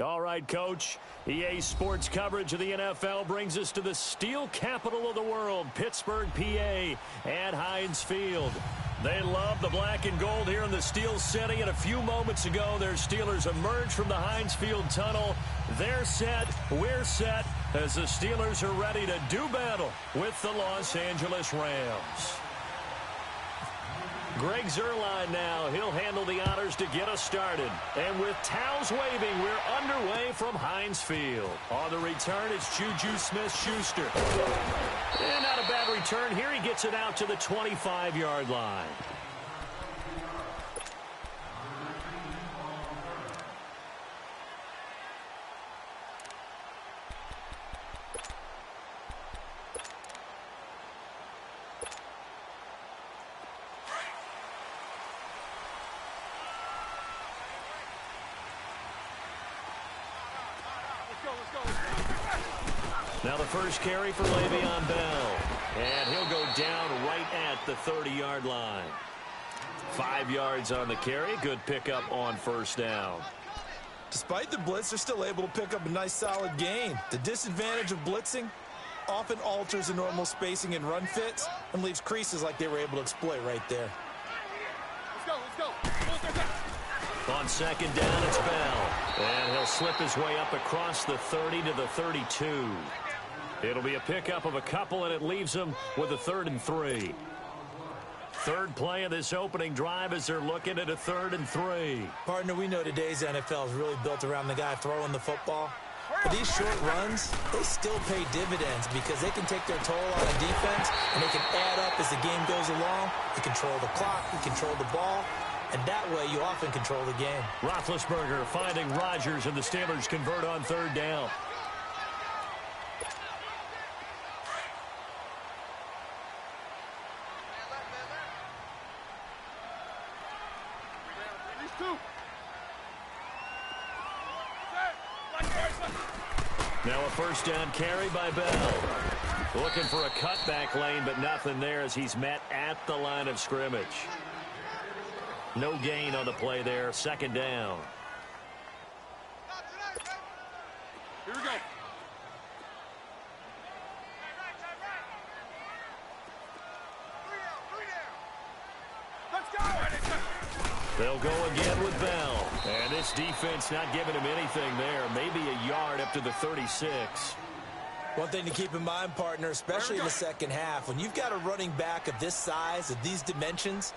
All right, Coach. EA Sports coverage of the NFL brings us to the steel capital of the world, Pittsburgh, PA, at Heinz Field. They love the black and gold here in the Steel City, and a few moments ago, their Steelers emerged from the Heinz Field tunnel. They're set, we're set, as the Steelers are ready to do battle with the Los Angeles Rams. Greg Zuerlein now. He'll handle the honors to get us started. And with towels waving, we're underway from Heinz Field. On the return, it's Juju Smith-Schuster. And not a bad return here. He gets it out to the 25-yard line. Now the first carry for Le'Veon Bell. And he'll go down right at the 30-yard line. 5 yards on the carry. Good pickup on first down. Despite the blitz, they're still able to pick up a nice solid gain. The disadvantage of blitzing often alters the normal spacing and run fits and leaves creases like they were able to exploit right there. Let's go. On second down, it's Bell. And he'll slip his way up across the 30 to the 32. It'll be a pickup of a couple, and it leaves them with a 3rd and 3. Third play of this opening drive as they're looking at a 3rd and 3. Partner, we know today's NFL is really built around the guy throwing the football. But these short runs, they still pay dividends because they can take their toll on a defense, and they can add up as the game goes along. You control the clock, you control the ball, and that way you often control the game. Roethlisberger finding Rodgers, and the Steelers convert on 3rd down. Now a first down carry by Bell. Looking for a cutback lane, but nothing there as he's met at the line of scrimmage. No gain on the play there. 2nd down. Here we go. Let's go. They'll go again with Bell. And this defense not giving him anything there. Maybe a yard up to the 36. One thing to keep in mind, partner, especially in the second half, when you've got a running back of this size, of these dimensions,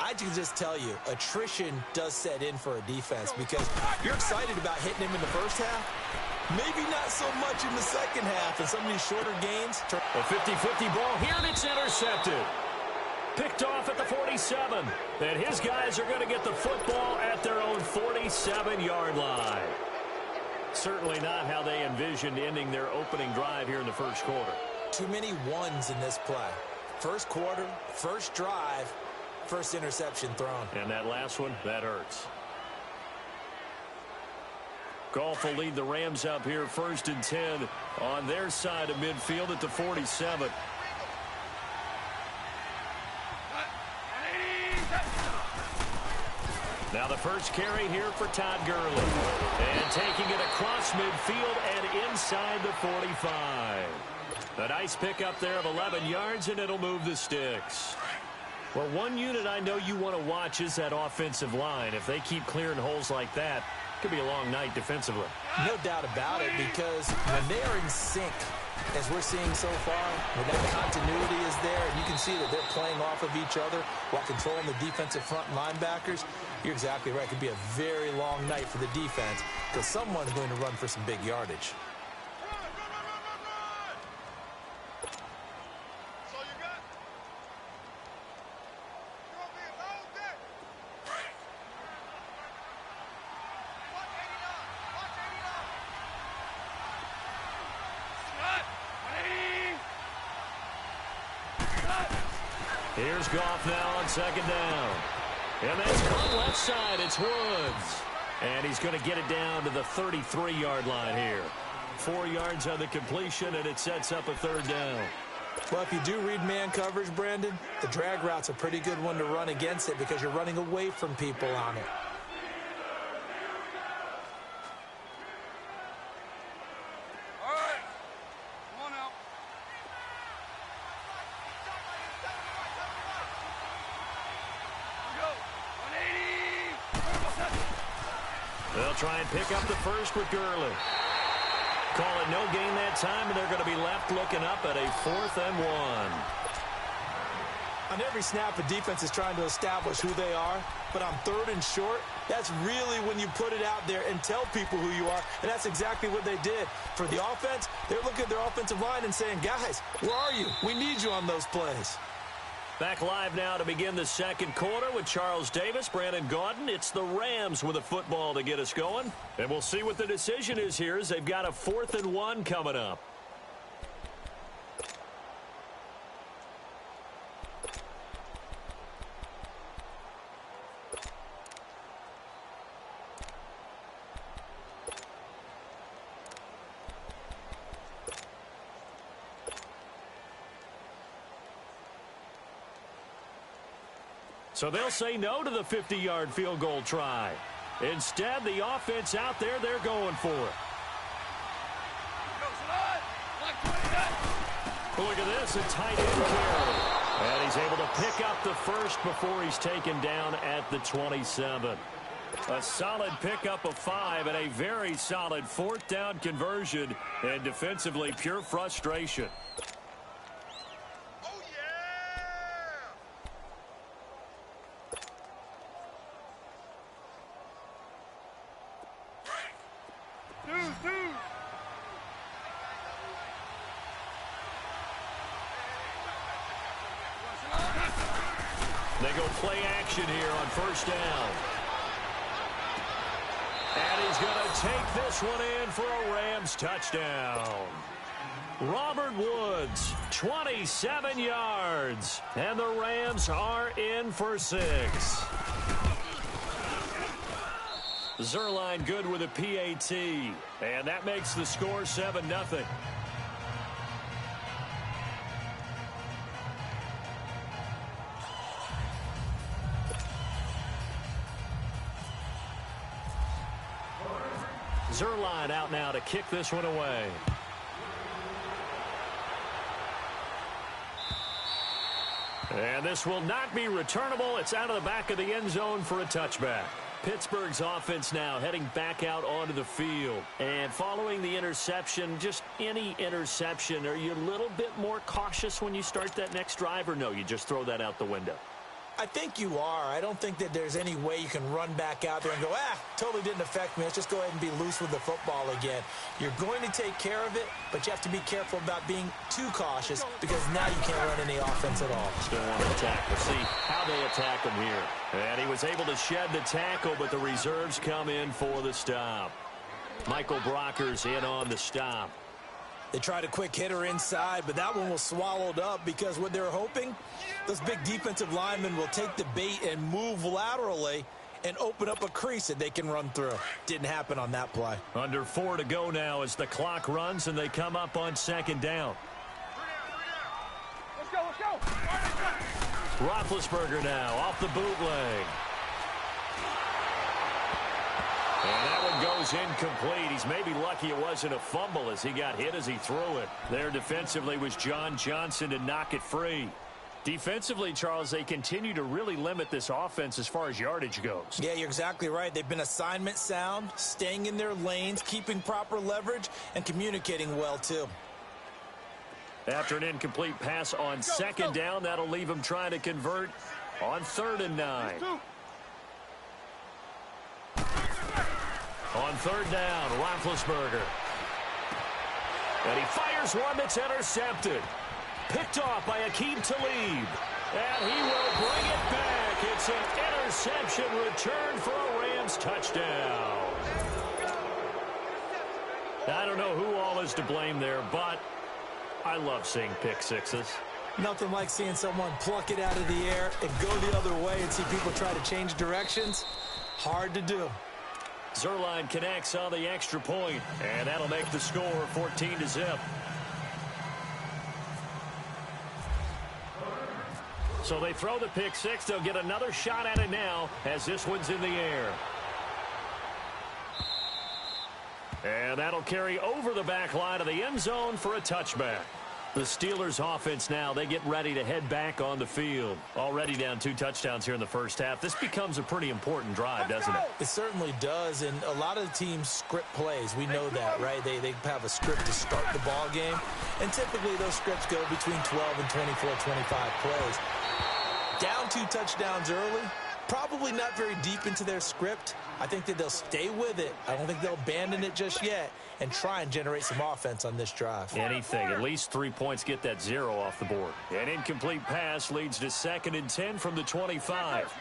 I can just tell you, attrition does set in for a defense because you're excited about hitting him in the first half. Maybe not so much in the second half, and some of these shorter gains. A 50-50 ball here, and it's intercepted. Picked off at the 47. And his guys are going to get the football at their own 47-yard line. Certainly not how they envisioned ending their opening drive here in the first quarter. Too many ones in this play. First quarter, first drive, first interception thrown. And that last one, that hurts. Goff will lead the Rams up here 1st and 10 on their side of midfield at the 47. Now the first carry here for Todd Gurley. And taking it across midfield and inside the 45. A nice pickup there of 11 yards, and it'll move the sticks. Well, one unit I know you want to watch is that offensive line. If they keep clearing holes like that, it could be a long night defensively. No doubt about it, because when they are in sync, as we're seeing so far, when that continuity is there, and you can see that they're playing off of each other while controlling the defensive front linebackers, you're exactly right. It could be a very long night for the defense because someone's going to run for some big yardage. Here's Goff now on 2nd down. And that's caught left side. It's Woods. And he's going to get it down to the 33-yard line here. 4 yards on the completion, and it sets up a 3rd down. Well, if you do read man coverage, Brandon, the drag route's a pretty good one to run against it because you're running away from people on it. They'll try and pick up the first with Gurley. Call it no gain that time, and they're going to be left looking up at a 4th and 1. On every snap, a defense is trying to establish who they are, but on 3rd and short, that's really when you put it out there and tell people who you are, and that's exactly what they did. For the offense, they're looking at their offensive line and saying, guys, where are you? We need you on those plays. Back live now to begin the second quarter with Charles Davis, Brandon Gaudin. It's the Rams with a football to get us going. And we'll see what the decision is here as they've got a 4th and 1 coming up. So they'll say no to the 50-yard field goal try. Instead, the offense out there, they're going for it. Look at this, a tight end carry. And he's able to pick up the first before he's taken down at the 27. A solid pickup of 5 and a very solid 4th down conversion. And defensively, pure frustration. They go play action here on 1st down. And he's going to take this one in for a Rams touchdown. Robert Woods, 27 yards. And the Rams are in for 6. Zerline good with a PAT. And that makes the score 7-0. Zerline out now to kick this one away. And this will not be returnable. It's out of the back of the end zone for a touchback. Pittsburgh's offense now heading back out onto the field. And following the interception, just any interception, are you a little bit more cautious when you start that next drive, or no, you just throw that out the window? I think you are. I don't think that there's any way you can run back out there and go, totally didn't affect me. Let's just go ahead and be loose with the football again. You're going to take care of it, but you have to be careful about being too cautious because now you can't run any offense at all. Still want to attack. We'll see how they attack him here. And he was able to shed the tackle, but the reserves come in for the stop. Michael Brocker's in on the stop. They tried a quick hitter inside, but that one was swallowed up because what they're hoping, those big defensive linemen will take the bait and move laterally and open up a crease that they can run through. Didn't happen on that play. Under 4 to go now as the clock runs and they come up on 2nd down. Let's go. Roethlisberger now off the bootleg. And that one goes incomplete. He's maybe lucky it wasn't a fumble as he got hit as he threw it. There defensively was John Johnson to knock it free. Defensively, Charles, they continue to really limit this offense as far as yardage goes. Yeah, you're exactly right. They've been assignment sound, staying in their lanes, keeping proper leverage, and communicating well, too. After an incomplete pass on 2nd down, that'll leave him trying to convert on 3rd and 9. On 3rd down, Roethlisberger. And he fires one that's intercepted. Picked off by Aqib Talib. And he will bring it back. It's an interception return for a Rams touchdown. I don't know who all is to blame there, but I love seeing pick sixes. Nothing like seeing someone pluck it out of the air and go the other way and see people try to change directions. Hard to do. Zerline connects on the extra point, and that'll make the score 14-0. So they throw the pick six. They'll get another shot at it now as this one's in the air. And that'll carry over the back line of the end zone for a touchback. The Steelers offense now, they get ready to head back on the field. Already down 2 touchdowns here in the first half. This becomes a pretty important drive, doesn't it? It certainly does, and a lot of the teams script plays. We know that, right? They have a script to start the ball game, and typically those scripts go between 12 and 24, 25 plays. Down 2 touchdowns early, probably not very deep into their script. I think that they'll stay with it. I don't think they'll abandon it just yet and try and generate some offense on this drive. Anything. At least 3 points get that 0 off the board. An incomplete pass leads to 2nd and 10 from the 25.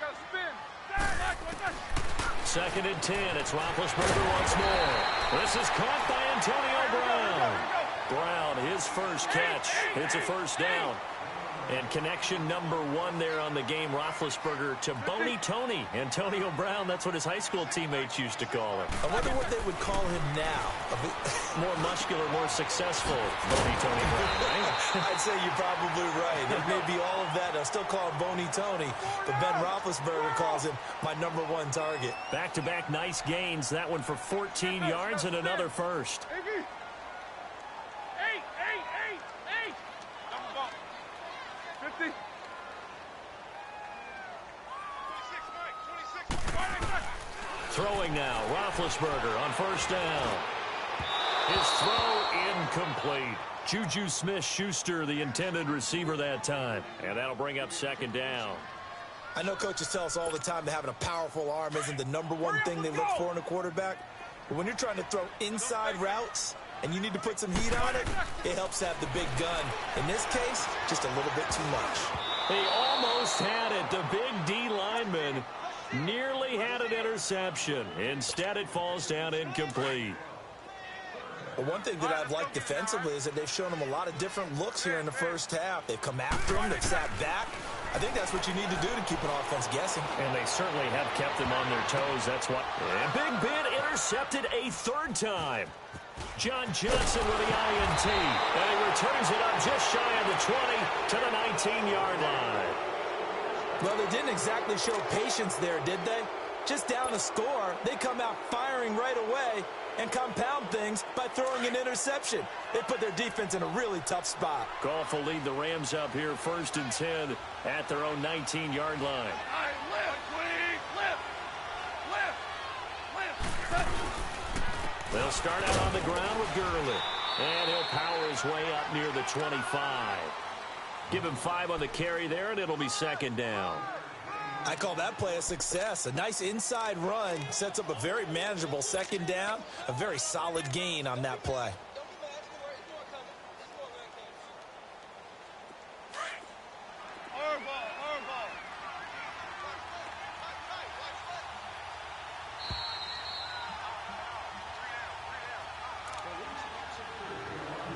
2nd and 10. It's Roethlisberger once more. This is caught by Antonio Brown. Brown, his first catch. It's a first down. And connection number 1 there on the game, Roethlisberger to Boney Tony. Antonio Brown, that's what his high school teammates used to call him. I wonder what they would call him now. More muscular, more successful Boney Tony Brown, right? I'd say you're probably right. It may be all of that. I'll still call him Boney Tony, but Ben Roethlisberger calls him my number 1 target. Back-to-back nice gains. That one for 14 yards and another first. Throwing now, Roethlisberger on first down. His throw incomplete. Juju Smith-Schuster, the intended receiver that time. And that'll bring up 2nd down. I know coaches tell us all the time that having a powerful arm isn't the number 1 thing they look for in a quarterback. But when you're trying to throw inside routes and you need to put some heat on it, it helps have the big gun. In this case, just a little bit too much. He almost had it. The big D lineman nearly had an interception. Instead, it falls down incomplete. Well, one thing that I've liked defensively is that they've shown him a lot of different looks here in the first half. They've come after him. They've sat back. I think that's what you need to do to keep an offense guessing. And they certainly have kept them on their toes. That's what. And Big Ben intercepted a 3rd time. John Johnson with the INT. And he returns it up just shy of the 20 to the 19-yard line. Well, they didn't exactly show patience there, did they? Just down a score, they come out firing right away and compound things by throwing an interception. They put their defense in a really tough spot. Goff will lead the Rams up here 1st and 10 at their own 19-yard line. They'll start out on the ground with Gurley. And he'll power his way up near the 25. Give him 5 on the carry there, and it'll be 2nd down. I call that play a success. A nice inside run sets up a very manageable 2nd down. A very solid gain on that play.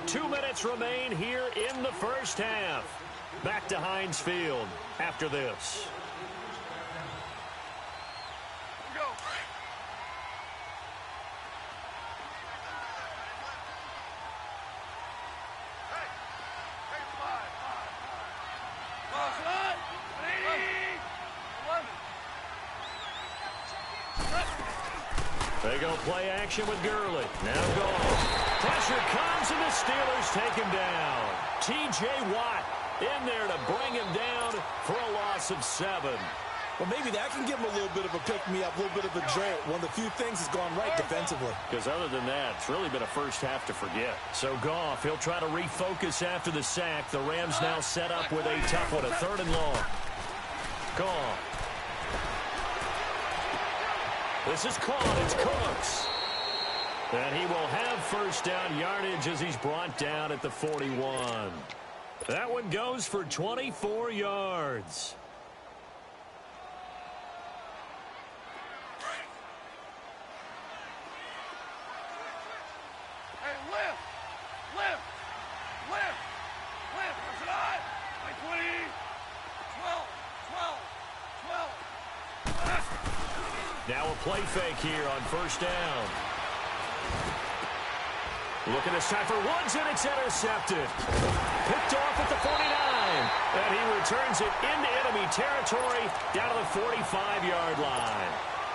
Two minutes remain here in the first half. Back to Heinz Field after this. They go play action with Gurley. Now Goff. Pressure comes, and the Steelers take him down. T.J. Watt in there to bring him down for a loss of 7. Well, maybe that can give him a little bit of a pick-me-up, a little bit of a jolt. One of the few things has gone right defensively. Because other than that, it's really been a first half to forget. So Goff, he'll try to refocus after the sack. The Rams now set up with a tough one, a 3rd and long. Goff. This is caught. It's Cooks. And he will have first down yardage as he's brought down at the 41. That one goes for 24 yards. Now a play fake here on first down. Looking this time for Woods, and it's intercepted. Picked off at the 49. And he returns it into enemy territory down to the 45-yard line.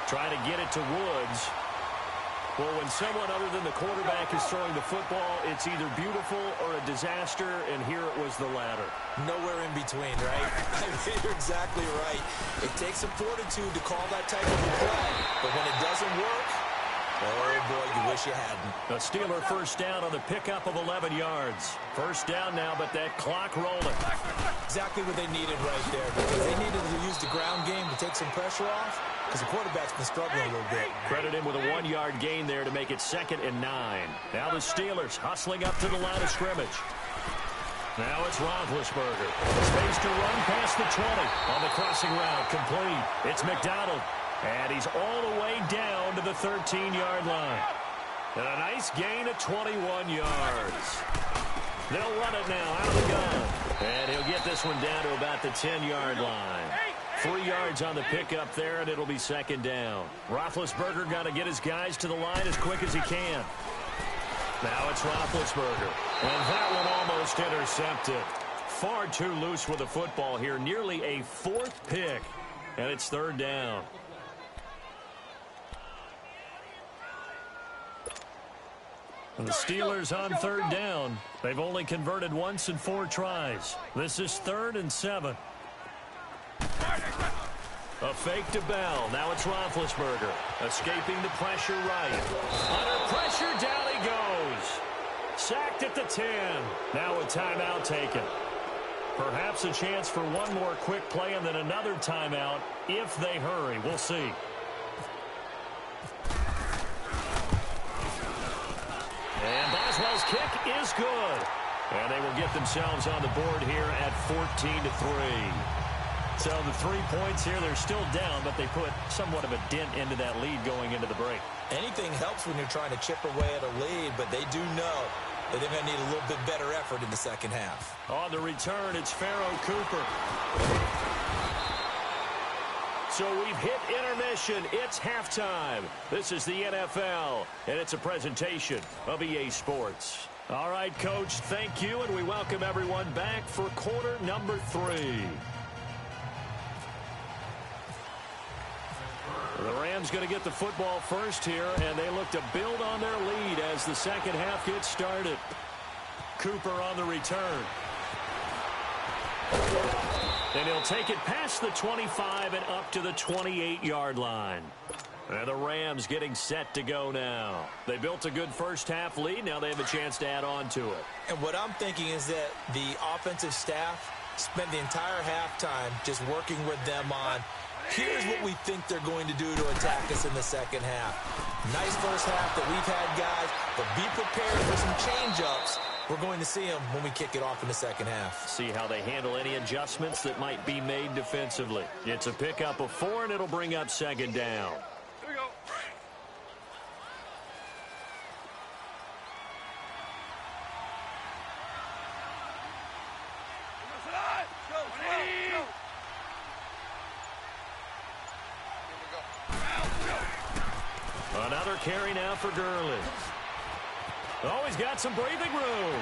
Trying to get it to Woods. Well, when someone other than the quarterback is throwing the football, it's either beautiful or a disaster, and here it was the latter. Nowhere in between, right? I mean, you're exactly right. It takes some fortitude to call that type of a play, but when it doesn't work, oh, boy, you wish you hadn't. A Steeler first down on the pickup of 11 yards. First down now, but that clock rolling. Exactly what they needed right there, because they needed to use the ground game to take some pressure off, because the quarterback's been struggling a little bit. Credit him with a 1-yard gain there to make it 2nd and 9. Now the Steelers hustling up to the line of scrimmage. Now it's Roethlisberger. Space to run past the 20. On the crossing route, complete. It's McDonald. And he's all the way down to the 13-yard line. And a nice gain of 21 yards. They'll run it now out of the gun. And he'll get this one down to about the 10-yard line. 3 yards on the pickup there, and it'll be 2nd down. Roethlisberger got to get his guys to the line as quick as he can. Now it's Roethlisberger. And that one almost intercepted. Far too loose with the football here. Nearly a 4th pick. And it's 3rd down. And the Steelers on 3rd down. They've only converted once in 4 tries. This is 3rd and 7. A fake to Bell. Now it's Roethlisberger. Escaping the pressure right. Under pressure, down he goes. Sacked at the 10. Now a timeout taken. Perhaps a chance for one more quick play and then another timeout if they hurry. We'll see. And Boswell's kick is good. And they will get themselves on the board here at 14-3. So the 3 points here, they're still down, but they put somewhat of a dent into that lead going into the break. Anything helps when you're trying to chip away at a lead, but they do know that they're going to need a little bit better effort in the second half. On the return, it's Pharaoh Cooper. So we've hit intermission. It's halftime. This is the NFL, and it's a presentation of EA Sports. All right, Coach, thank you, and we welcome everyone back for quarter number 3. The Rams going to get the football first here, and they look to build on their lead as the second half gets started. Cooper on the return. And he'll take it past the 25 and up to the 28-yard line. And the Rams getting set to go now. They built a good first half lead. Now they have a chance to add on to it. And what I'm thinking is that the offensive staff spent the entire halftime just working with them on, here's what we think they're going to do to attack us in the second half. Nice first half that we've had, guys, but be prepared for some change-ups. We're going to see them when we kick it off in the second half. See how they handle any adjustments that might be made defensively. It's a pickup of 4, and it'll bring up 2nd down. Here we go. Another carry now for Gurley. Oh, he's got some breathing room.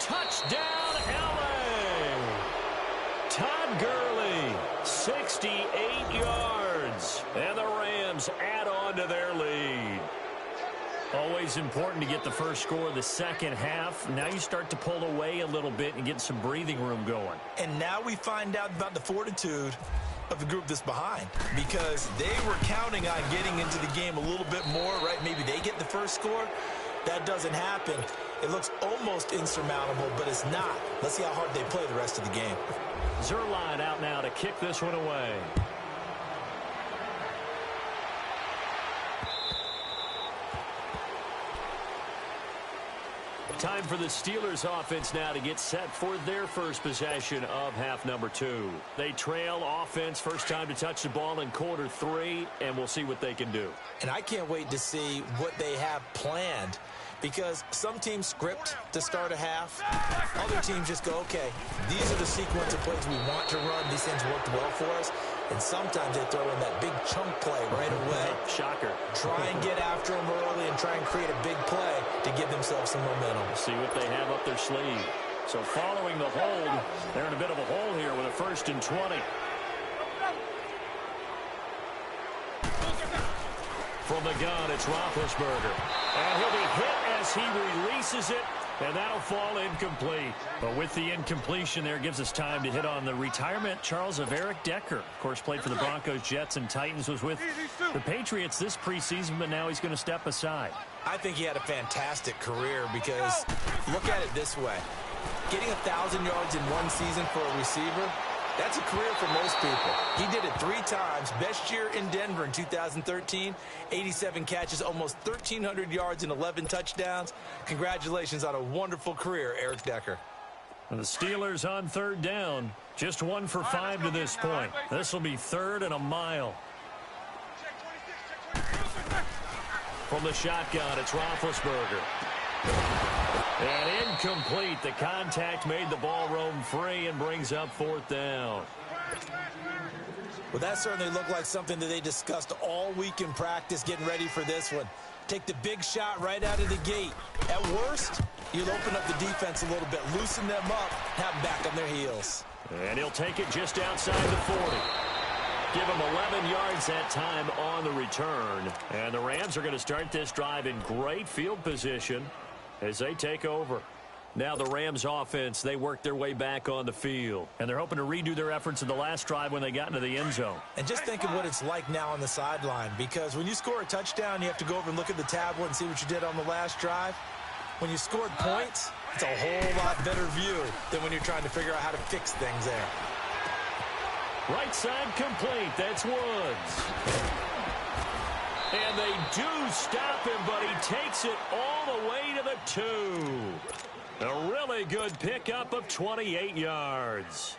Touchdown, LA. Todd Gurley, 68 yards. And the Rams add on to their lead. Always important to get the first score of the second half. Now you start to pull away a little bit and get some breathing room going. And now we find out about the fortitude of the group that's behind, because they were counting on getting into the game a little bit more, right? Maybe they get the first score. That doesn't happen. It looks almost insurmountable, but it's not. Let's see how hard they play the rest of the game. Zerline out now to kick this one away. Time for the Steelers offense now to get set for their first possession of half number 2. They trail offense, first time to touch the ball in quarter 3, and we'll see what they can do. And I can't wait to see what they have planned, because some teams script to start a half. Other teams just go, okay, these are the sequence of plays we want to run. These things worked well for us. And sometimes they throw in that big chunk play right away. Shocker. Try and get after them early and try and create a big play to give themselves some momentum. See what they have up their sleeve. So following the hold, they're in a bit of a hole here with a 1st and 20. From the gun, it's Roethlisberger. And he'll be hit as he releases it, and that'll fall incomplete. But with the incompletion there, gives us time to hit on the retirement, Charles, of Eric Decker. Of course, played for the Broncos, Jets, and Titans, was with the Patriots this preseason, but now he's going to step aside. I think he had a fantastic career because look at it this way. Getting 1,000 yards in one season for a receiver, that's a career for most people. He did it 3 times. Best year in Denver in 2013. 87 catches, almost 1,300 yards and 11 touchdowns. Congratulations on a wonderful career, Eric Decker. And the Steelers on 3rd down. Just 1 for 5 to this point. This will be 3rd and a mile. From the shotgun, it's Roethlisberger. And incomplete. The contact made the ball roam free and brings up 4th down. Well, that certainly looked like something that they discussed all week in practice getting ready for this one. Take the big shot right out of the gate. At worst, you'll open up the defense a little bit, loosen them up, have them back on their heels. And he'll take it just outside the 40. Give him 11 yards that time on the return. And the Rams are going to start this drive in great field position as they take over. Now the Rams offense, they work their way back on the field. And they're hoping to redo their efforts in the last drive when they got into the end zone. And just think of what it's like now on the sideline, because when you score a touchdown, you have to go over and look at the tablet and see what you did on the last drive. When you scored points, it's a whole lot better view than when you're trying to figure out how to fix things there. Right side complete. That's Woods. And they do stop him, but he takes it all the way to the 2. A really good pickup of 28 yards.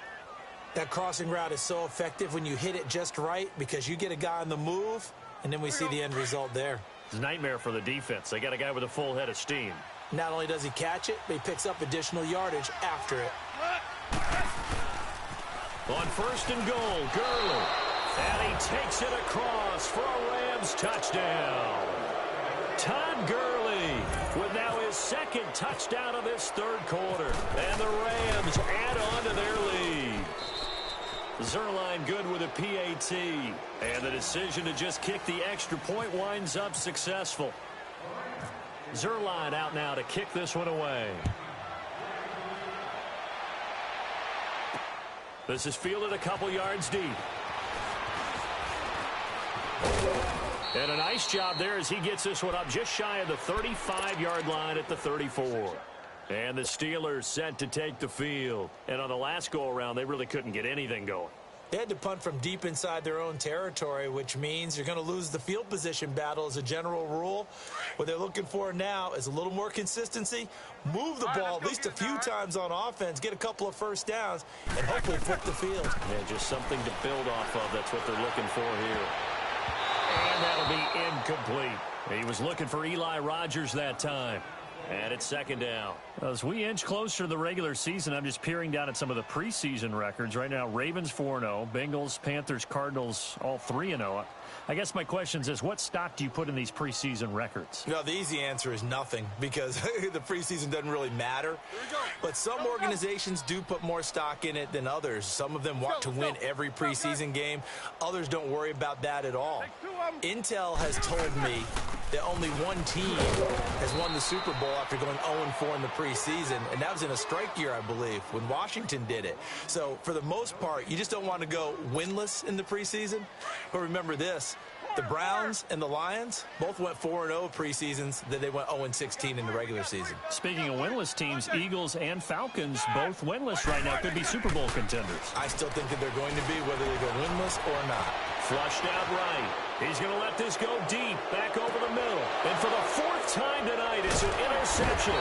That crossing route is so effective when you hit it just right because you get a guy on the move, and then we see the end result there. It's a nightmare for the defense. They got a guy with a full head of steam. Not only does he catch it, but he picks up additional yardage after it. On 1st and goal, Gurley. And he takes it across for a Rams touchdown. Todd Gurley with now his 2nd touchdown of this 3rd quarter. And the Rams add on to their lead. Zerline good with a PAT. And the decision to just kick the extra point winds up successful. Zerline out now to kick this one away. This is fielded a couple yards deep. And a nice job there as he gets this one up just shy of the 35-yard line at the 34. And the Steelers set to take the field. And on the last go-around, they really couldn't get anything going. They had to punt from deep inside their own territory, which means you're going to lose the field position battle as a general rule. What they're looking for now is a little more consistency, move the ball at least a few times on offense, get a couple of first downs, and hopefully flip the field. Yeah, just something to build off of. That's what they're looking for here. And that'll be incomplete. He was looking for Eli Rogers that time. And it's 2nd down. As we inch closer to the regular season, I'm just peering down at some of the preseason records. Right now, Ravens 4-0, Bengals, Panthers, Cardinals, all 3-0. I guess my question is, what stock do you put in these preseason records? You know, the easy answer is nothing because the preseason doesn't really matter. But some organizations do put more stock in it than others. Some of them want to win every preseason game. Others don't worry about that at all. Intel has told me that only one team has won the Super Bowl after going 0-4 in the preseason, and that was in a strike year, I believe, when Washington did it. So for the most part, you just don't want to go winless in the preseason. But remember this, the Browns and the Lions both went 4-0 preseasons, then they went 0-16 in the regular season. Speaking of winless teams, Eagles and Falcons both winless right now, could be Super Bowl contenders. I still think that they're going to be, whether they go winless or not. Flushed out right. He's going to let this go deep, back over the middle. And for the 4th time tonight, it's an interception.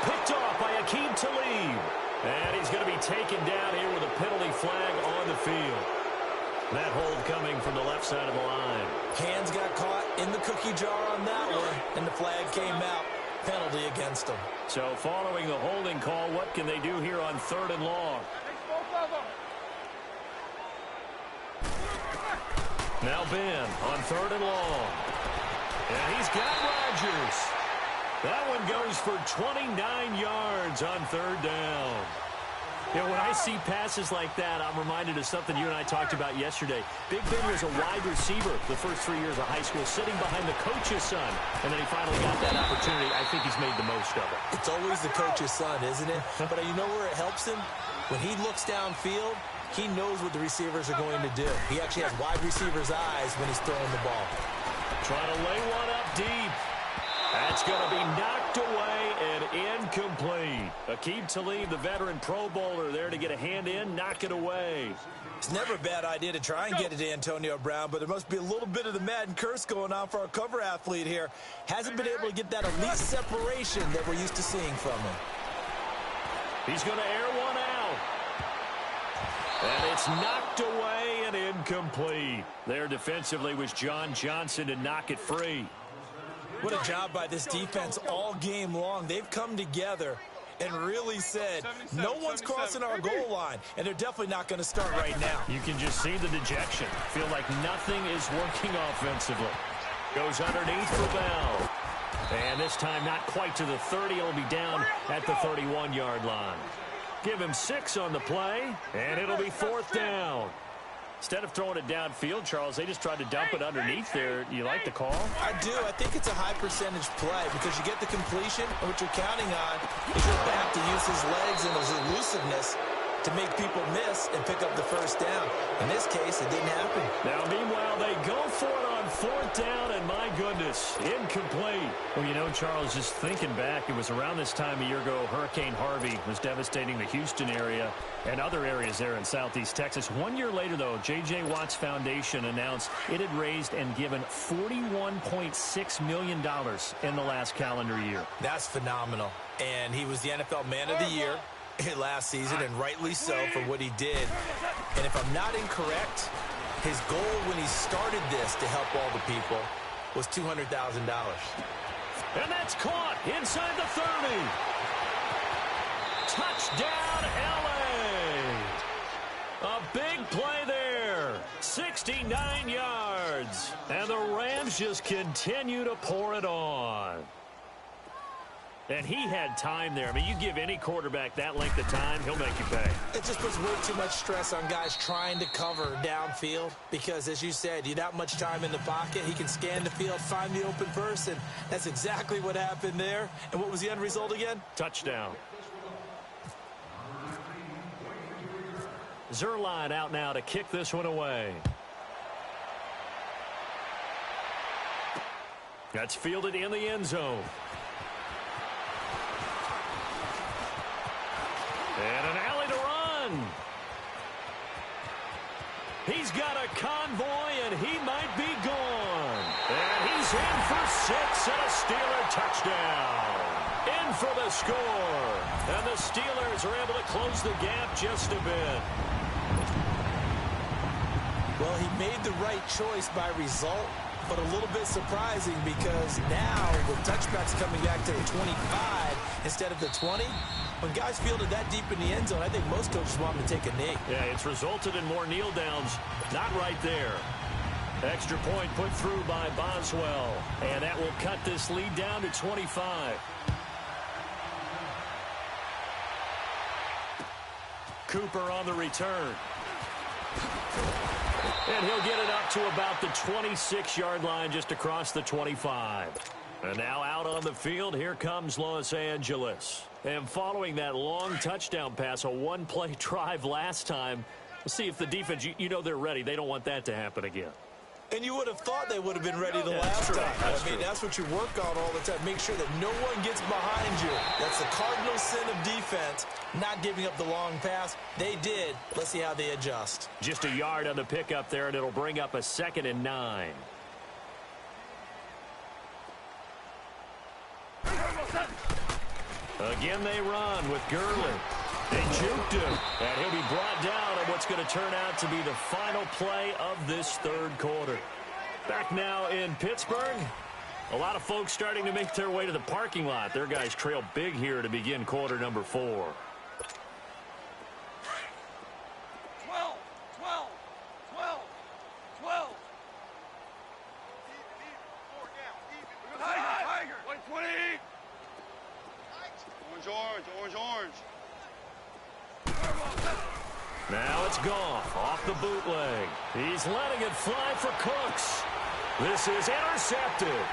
Picked off by Akeem Talib. And he's going to be taken down here with a penalty flag on the field. That hold coming from the left side of the line. Hands got caught in the cookie jar on that one, and the flag came out. Penalty against them. So following the holding call, what can they do here on 3rd and long? Now Ben on 3rd and long. And he's got Rodgers. That one goes for 29 yards on 3rd down. You know, when I see passes like that, I'm reminded of something you and I talked about yesterday. Big Ben was a wide receiver the first 3 years of high school, sitting behind the coach's son, and then he finally got that opportunity. I think he's made the most of it. It's always the coach's son, isn't it? But you know where it helps him? When he looks downfield, he knows what the receivers are going to do. He actually has wide receivers' eyes when he's throwing the ball. Trying to lay one up deep. That's going to be knocked away and incomplete. Aqib Talib, the veteran Pro Bowler, there to get a hand in, knock it away. It's never a bad idea to try and get it to Antonio Brown, but there must be a little bit of the Madden curse going on for our cover athlete here. Hasn't been able to get that elite separation that we're used to seeing from him. He's going to air one out. And it's knocked away and incomplete. There defensively was John Johnson to knock it free. What a job by this defense all game long. They've come together and really said, no one's crossing our goal line, and they're definitely not going to start right now. You can just see the dejection. Feel like nothing is working offensively. Goes underneath for Bell. And this time not quite to the 30. It'll be down at the 31-yard line. Give him 6 on the play, and it'll be 4th down. Instead of throwing it downfield, Charles, they just tried to dump it underneath there. You like the call? I do. I think it's a high percentage play because you get the completion, and what you're counting on is your back to use his legs and his elusiveness to make people miss and pick up the first down. In this case, it didn't happen. Now, meanwhile, they go for it on 4th down, and my goodness, incomplete. Well, you know, Charles, just thinking back, it was around this time a year ago, Hurricane Harvey was devastating the Houston area and other areas there in southeast Texas. 1 year later, though, J.J. Watt's Foundation announced it had raised and given $41.6 million in the last calendar year. That's phenomenal. And he was the NFL Man of the Year last season, and rightly so for what he did. And if I'm not incorrect, his goal when he started this to help all the people was $200,000. And that's caught inside the 30. Touchdown, L.A. A big play there. 69 yards. And the Rams just continue to pour it on. And he had time there. I mean, you give any quarterback that length of time, he'll make you pay. It just puts way too much stress on guys trying to cover downfield because, as you said, you that much time in the pocket. He can scan the field, find the open person. That's exactly what happened there. And what was the end result again? Touchdown. Zuerlein out now to kick this one away. That's fielded in the end zone. And an alley to run. He's got a convoy, and he might be gone. And he's in for 6 and a Steeler touchdown. In for the score. And the Steelers are able to close the gap just a bit. Well, he made the right choice by result, but a little bit surprising because now with touchbacks coming back to the 25 instead of the 20, when guys fielded that deep in the end zone, I think most coaches want them to take a knee. Yeah, it's resulted in more kneel downs. Not right there. Extra point put through by Boswell. And that will cut this lead down to 25. Cooper on the return. And he'll get it up to about the 26-yard line just across the 25. And now out on the field, here comes Los Angeles. And following that long touchdown pass, a one-play drive last time, we'll see if the defense, you know they're ready. They don't want that to happen again. And you would have thought they would have been ready the last time. I mean, that's what you work on all the time. Make sure that no one gets behind you. That's the cardinal sin of defense, not giving up the long pass. They did. Let's see how they adjust. Just a yard on the pickup there, and it'll bring up a 2nd and 9. Again they run with Gurley. They juked him, and he'll be brought down on what's going to turn out to be the final play of this third quarter. Back now in Pittsburgh. A lot of folks starting to make their way to the parking lot. Their guys trail big here to begin quarter number 4. 12, 12, 12, 12. Tiger, 120. Orange, orange, orange, orange. Now it's Goff off the bootleg. He's letting it fly for Cooks. This is intercepted.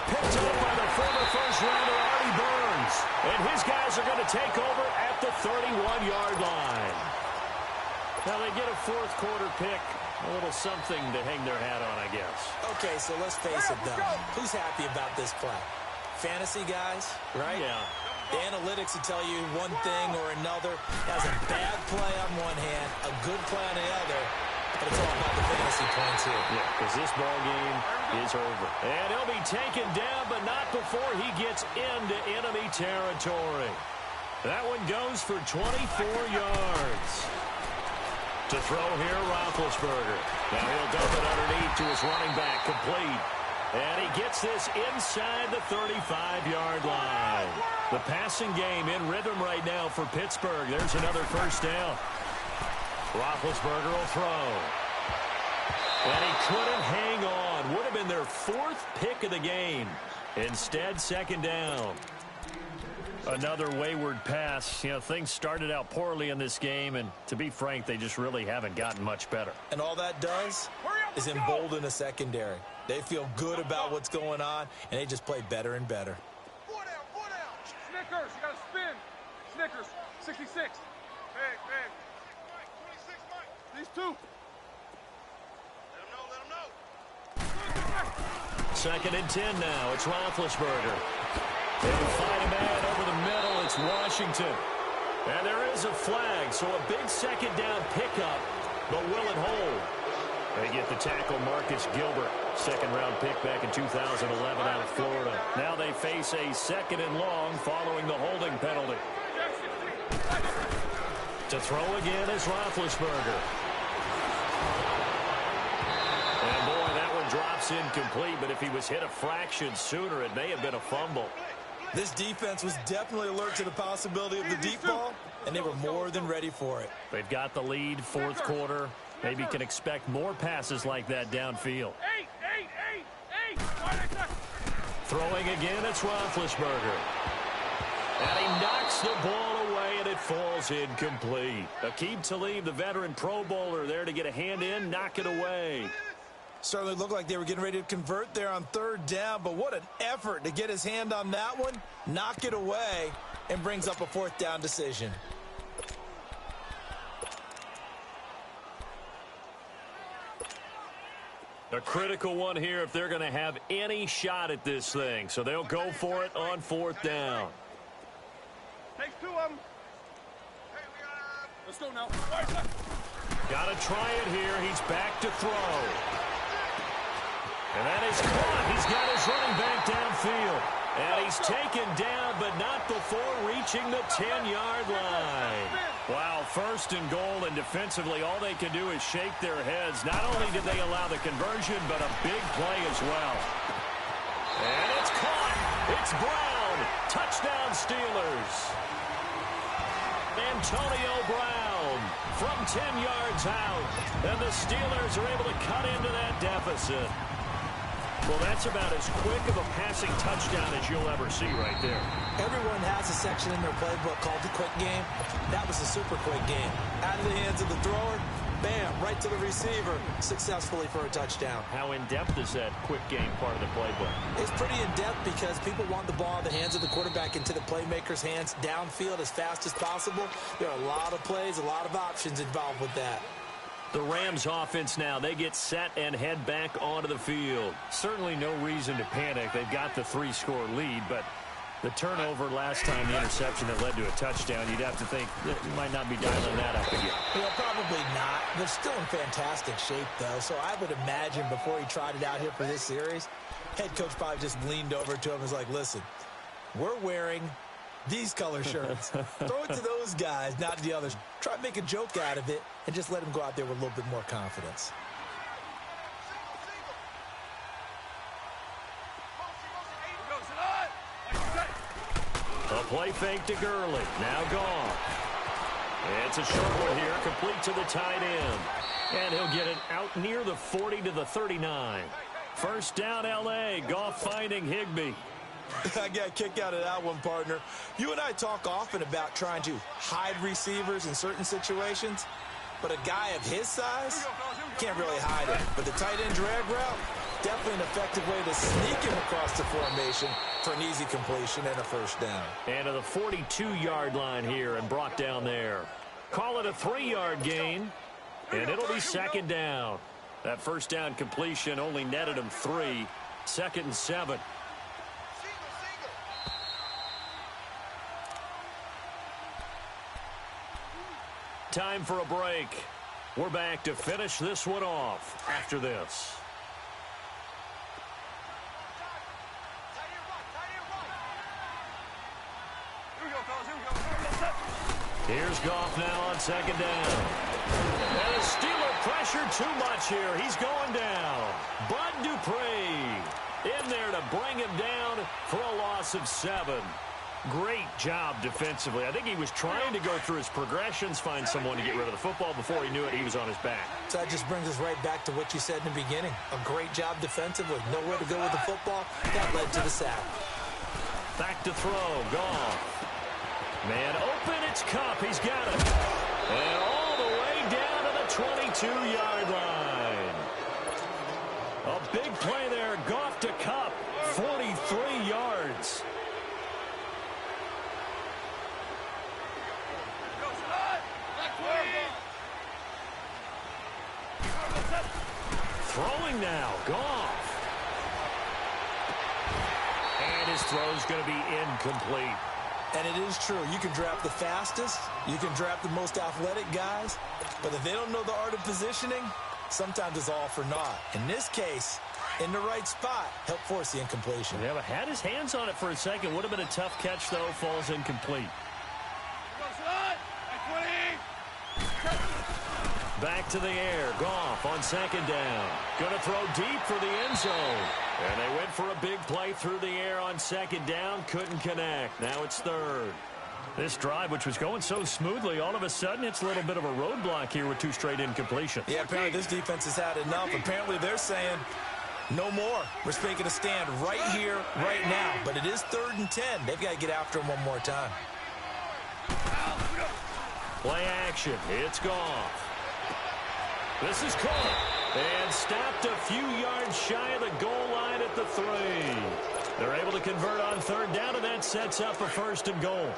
Picked up by the former first-rounder Artie Burns. And his guys are going to take over at the 31-yard line. Now they get a fourth-quarter pick. A little something to hang their hat on, I guess. Okay, so let's face it, though. Who's happy about this play? Fantasy guys, right? Yeah. The analytics will tell you one thing or another. Has a bad play on one hand, a good play on the other, but it's all about the fantasy points here. Yeah, because this ball game is over. And he'll be taken down, but not before he gets into enemy territory. That one goes for 24 yards. To throw here, Roethlisberger. Now he'll dump it underneath to his running back, complete. And he gets this inside the 35-yard line. The passing game in rhythm right now for Pittsburgh. There's another first down. Roethlisberger will throw. And he couldn't hang on. Would have been their fourth pick of the game. Instead, second down. Another wayward pass. You know, things started out poorly in this game, and to be frank, they just really haven't gotten much better. And all that does is embolden a secondary. They feel good about what's going on, and they just play better and better. Four down. Snickers, you got to spin. Snickers, 66. Big. Mike, 26, Mike. These two. Let them know. Second and 10 now. It's Roethlisberger. They fight a man over the middle. It's Washington. And there is a flag, so a big second down pickup, but will it hold? They get the tackle, Marcus Gilbert, second-round pick back in 2011 out of Florida. Now they face a second and long following the holding penalty. To throw again is Roethlisberger. And boy, that one drops incomplete, but if he was hit a fraction sooner, it may have been a fumble. This defense was definitely alert to the possibility of the deep ball, and they were more than ready for it. They've got the lead, fourth quarter. Maybe can expect more passes like that downfield. Eight. Throwing again, it's Roethlisberger. And he knocks the ball away, and it falls incomplete. Aqib Talib, the veteran Pro Bowler, there to get a hand in, knock it away. Certainly looked like they were getting ready to convert there on third down, but what an effort to get his hand on that one, knock it away, and brings up a fourth down decision. A critical one here if they're going to have any shot at this thing. So they'll go for it on fourth down. Takes two of them. Let's go now. Got to try it here. He's back to throw. And that is caught. He's got his running back downfield. And he's taken down, but not before reaching the 10-yard line. Wow, first and goal, and defensively, all they can do is shake their heads. Not only did they allow the conversion, but a big play as well. And it's caught. It's Brown. Touchdown, Steelers. Antonio Brown from 10 yards out. And the Steelers are able to cut into that deficit. Well, that's about as quick of a passing touchdown as you'll ever see right there. Everyone has a section in their playbook called the quick game. That was a super quick game. Out of the hands of the thrower, bam, right to the receiver, successfully for a touchdown. How in-depth is that quick game part of the playbook? It's pretty in-depth because people want the ball in the hands of the quarterback into the playmaker's hands downfield as fast as possible. There are a lot of plays, a lot of options involved with that. The Rams offense now, they get set and head back onto the field. Certainly no reason to panic. They've got the 3-score lead, but the turnover last time, the interception that led to a touchdown, you'd have to think that you might not be dialing that up again. Well, probably not. They're still in fantastic shape, though, so I would imagine before he tried it out here for this series, head coach probably just leaned over to him and was like, listen, we're wearing these color shirts. Throw it to those guys, not to the others. Try to make a joke out of it and just let them go out there with a little bit more confidence. A play fake to Gurley. Now gone. It's a short one here, complete to the tight end. And he'll get it out near the 40 to the 39. First down, L.A. Goff finding Higbee. I got a kick out of that one, partner. You and I talk often about trying to hide receivers in certain situations. But a guy of his size can't really hide it. But the tight end drag route, definitely an effective way to sneak him across the formation for an easy completion and a first down. And to the 42-yard line here and brought down there. Call it a 3-yard gain, and it'll be second down. That first down completion only netted him 3. 2nd and 7. Time for a break. We're back to finish this one off after this. Here's Goff now on second down. And the Steeler pressure too much here. He's going down. Bud Dupree in there to bring him down for a loss of 7. Great job defensively. I think he was trying to go through his progressions, find someone to get rid of the football. Before he knew it, he was on his back. So that just brings us right back to what you said in the beginning. A great job defensively. Nowhere to go with the football. That led to the sack. Back to throw. Goff. Man open, it's Cup. He's got it. And all the way down to the 22-yard line. A big play there. Goff to Cup. 43 yards. Throwing now. Goff. And his throw's going to be incomplete. And it is true. You can draft the fastest. You can draft the most athletic guys. But if they don't know the art of positioning, sometimes it's all for naught. In this case, in the right spot, help force the incompletion. Yeah, but had his hands on it for a second. Would have been a tough catch, though. Falls incomplete. Back to the air. Goff on second down. Going to throw deep for the end zone. And they went for a big play through the air on second down. Couldn't connect. Now it's third. This drive, which was going so smoothly, all of a sudden it's a little bit of a roadblock here with 2 straight incompletions. Yeah, apparently this defense has had enough. Apparently they're saying no more. We're making a stand right here, right now. But it is 3rd and 10. They've got to get after him one more time. Play action. It's Goff. This is caught and stopped a few yards shy of the goal line at the 3. They're able to convert on 3rd down, and that sets up a 1st and goal.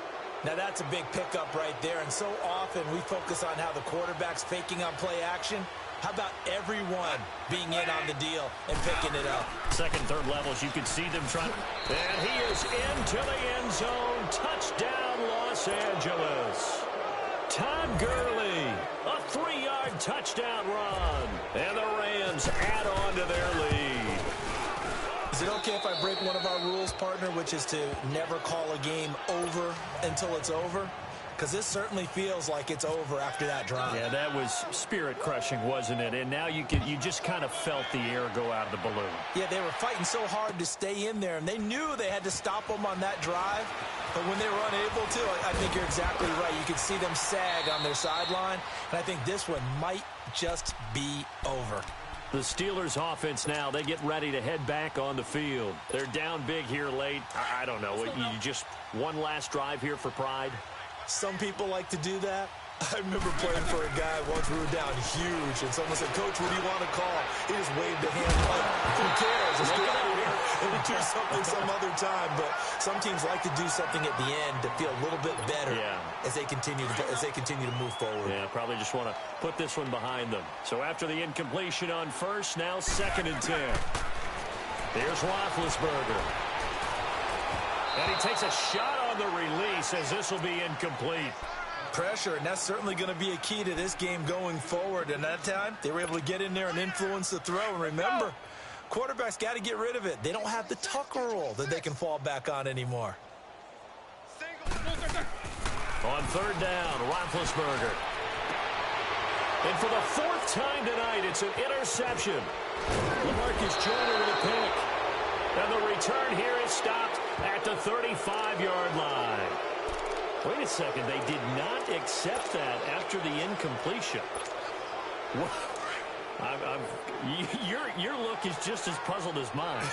Now that's a big pickup right there, and so often we focus on how the quarterback's faking on play action. How about everyone being in on the deal and picking it up? 2nd, 3rd levels, you can see them trying. And he is into the end zone. Touchdown, Los Angeles. Todd Gurley, a 3-yard touchdown run. And the Rams add on to their lead. Is it okay if I break one of our rules, partner, which is to never call a game over until it's over? Because this certainly feels like it's over after that drive. Yeah, that was spirit-crushing, wasn't it? And now you just kind of felt the air go out of the balloon. Yeah, they were fighting so hard to stay in there, and they knew they had to stop them on that drive. But when they were unable to, I think you're exactly right. You could see them sag on their sideline, and I think this one might just be over. The Steelers offense now, they get ready to head back on the field. They're down big here late. I don't know. You just one last drive here for pride? Some people like to do that. I remember playing for a guy once we were down huge, and someone said, "Coach, what do you want to call?" He just waved a hand like, who cares? Let's get out of here and do something some other time. But some teams like to do something at the end to feel a little bit better as they continue to move forward. Yeah, probably just want to put this one behind them. So after the incompletion on 1st, now 2nd and 10. Here's Roethlisberger. And he takes a shot on the release as this will be incomplete. Pressure, and that's certainly going to be a key to this game going forward. And that time, they were able to get in there and influence the throw. And remember, quarterbacks got to get rid of it. They don't have the Tucker rule that they can fall back on anymore. On 3rd down, Roethlisberger. And for the 4th time tonight, it's an interception. LaMarcus Joyner with a pick. And the return here is stopped at the 35-yard line. Wait a second, they did not accept that after the incompletion. Your look is just as puzzled as mine.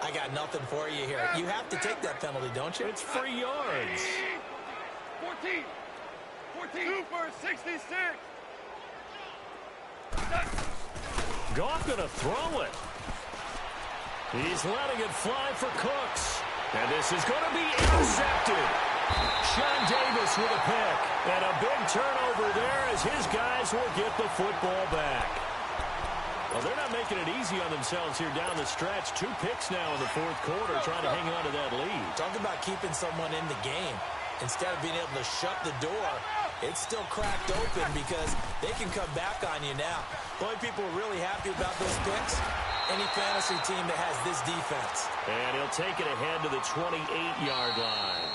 I got nothing for you here. You have to take that penalty, don't you? It's 3 yards. 14. Cooper, 66. Goff going to throw it. He's letting it fly for Cooks. And this is going to be intercepted. Sean Davis with a pick. And a big turnover there as his guys will get the football back. Well, they're not making it easy on themselves here down the stretch. 2 picks now in the fourth quarter trying to hang on to that lead. Talk about keeping someone in the game. Instead of being able to shut the door, it's still cracked open because they can come back on you now. The only people who are really happy about those picks, any fantasy team that has this defense. And he'll take it ahead to the 28-yard line.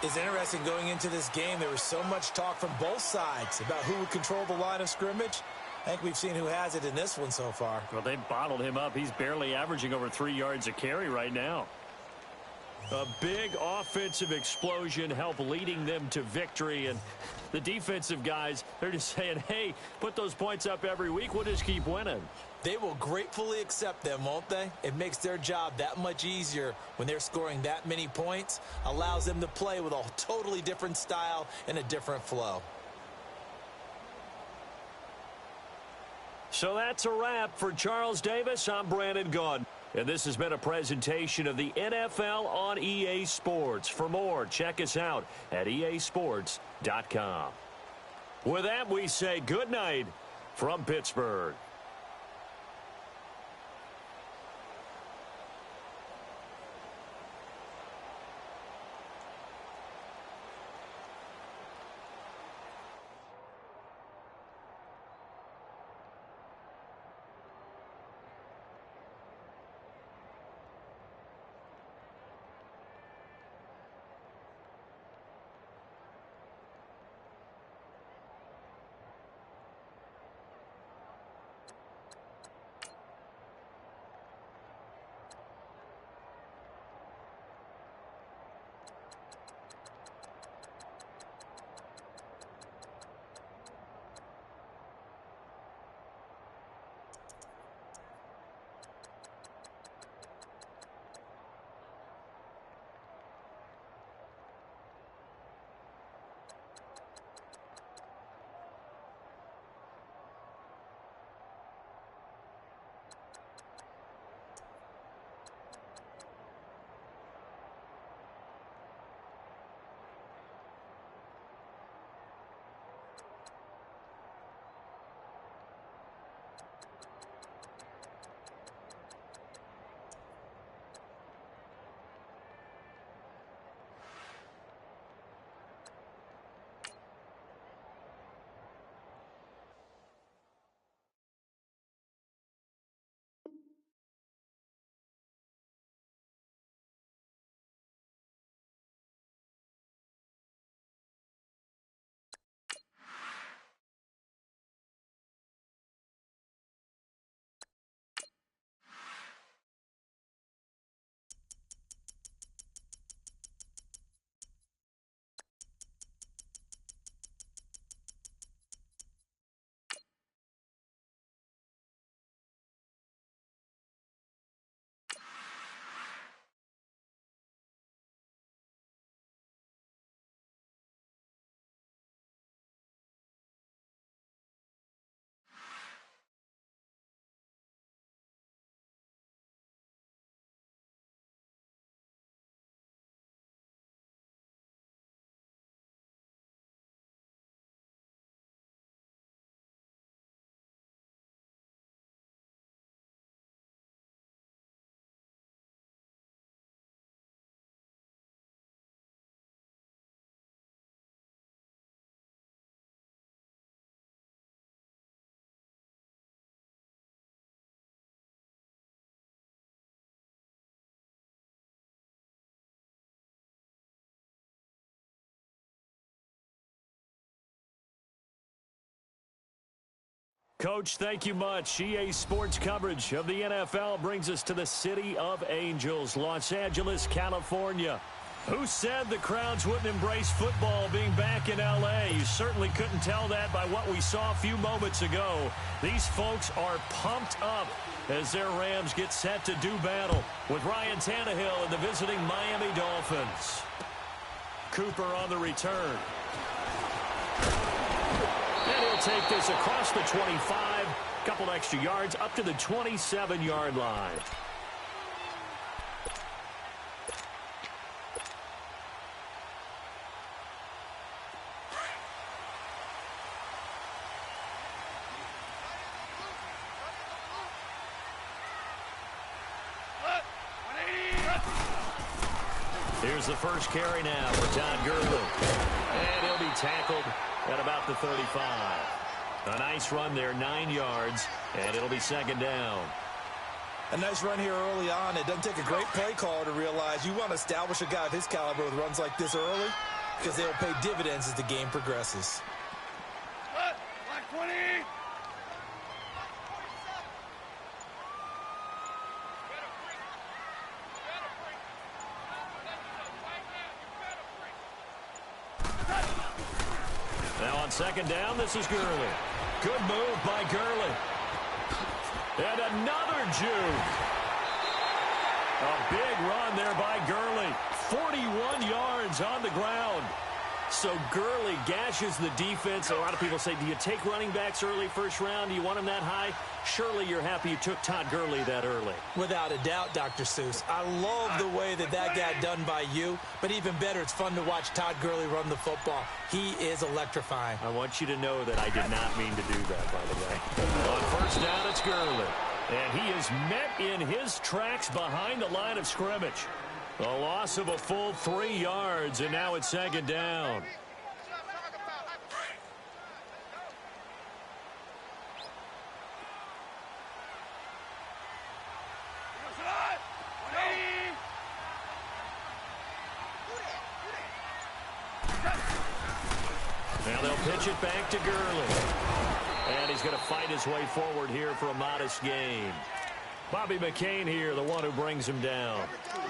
It's interesting going into this game. There was so much talk from both sides about who would control the line of scrimmage. I think we've seen who has it in this one so far. Well, they bottled him up. He's barely averaging over 3 yards a carry right now. A big offensive explosion helped leading them to victory. And the defensive guys, they're just saying, hey, put those points up every week. We'll just keep winning. They will gratefully accept them, won't they? It makes their job that much easier when they're scoring that many points. Allows them to play with a totally different style and a different flow. So that's a wrap for Charles Davis. I'm Brandon Gaudin. And this has been a presentation of the NFL on EA Sports. For more, check us out at easports.com. With that, we say good night from Pittsburgh. Coach, thank you much. EA Sports coverage of the NFL brings us to the City of Angels, Los Angeles, California. Who said the crowds wouldn't embrace football being back in L.A.? You certainly couldn't tell that by what we saw a few moments ago. These folks are pumped up as their Rams get set to do battle with Ryan Tannehill and the visiting Miami Dolphins. Cooper on the return. take this across the 25, couple extra yards up to the 27-yard line. Here's the first carry now for Todd Gurley. And he'll be tackled at about the 35. A nice run there, 9 yards, and it'll be second down. A nice run here early on. It doesn't take a great play caller to realize you want to establish a guy of his caliber with runs like this early because they'll pay dividends as the game progresses. Black 20. Now on second down, this is Gurley. Good move by Gurley. And another juke. A big run there by Gurley. 41 yards on the ground. So Gurley gashes the defense. A lot of people say, do you take running backs early first round? Do you want them that high? Surely you're happy you took Todd Gurley that early. Without a doubt, Dr. Seuss. I love the way that got done by you, but even better, it's fun to watch Todd Gurley run the football. He is electrifying. I want you to know that I did not mean to do that, by the way. On first down, it's Gurley. And he is met in his tracks behind the line of scrimmage. A loss of a full 3 yards, and now it's second down. Now they'll pitch it back to Gurley. And he's going to fight his way forward here for a modest gain. Bobby McCain here, the one who brings him down.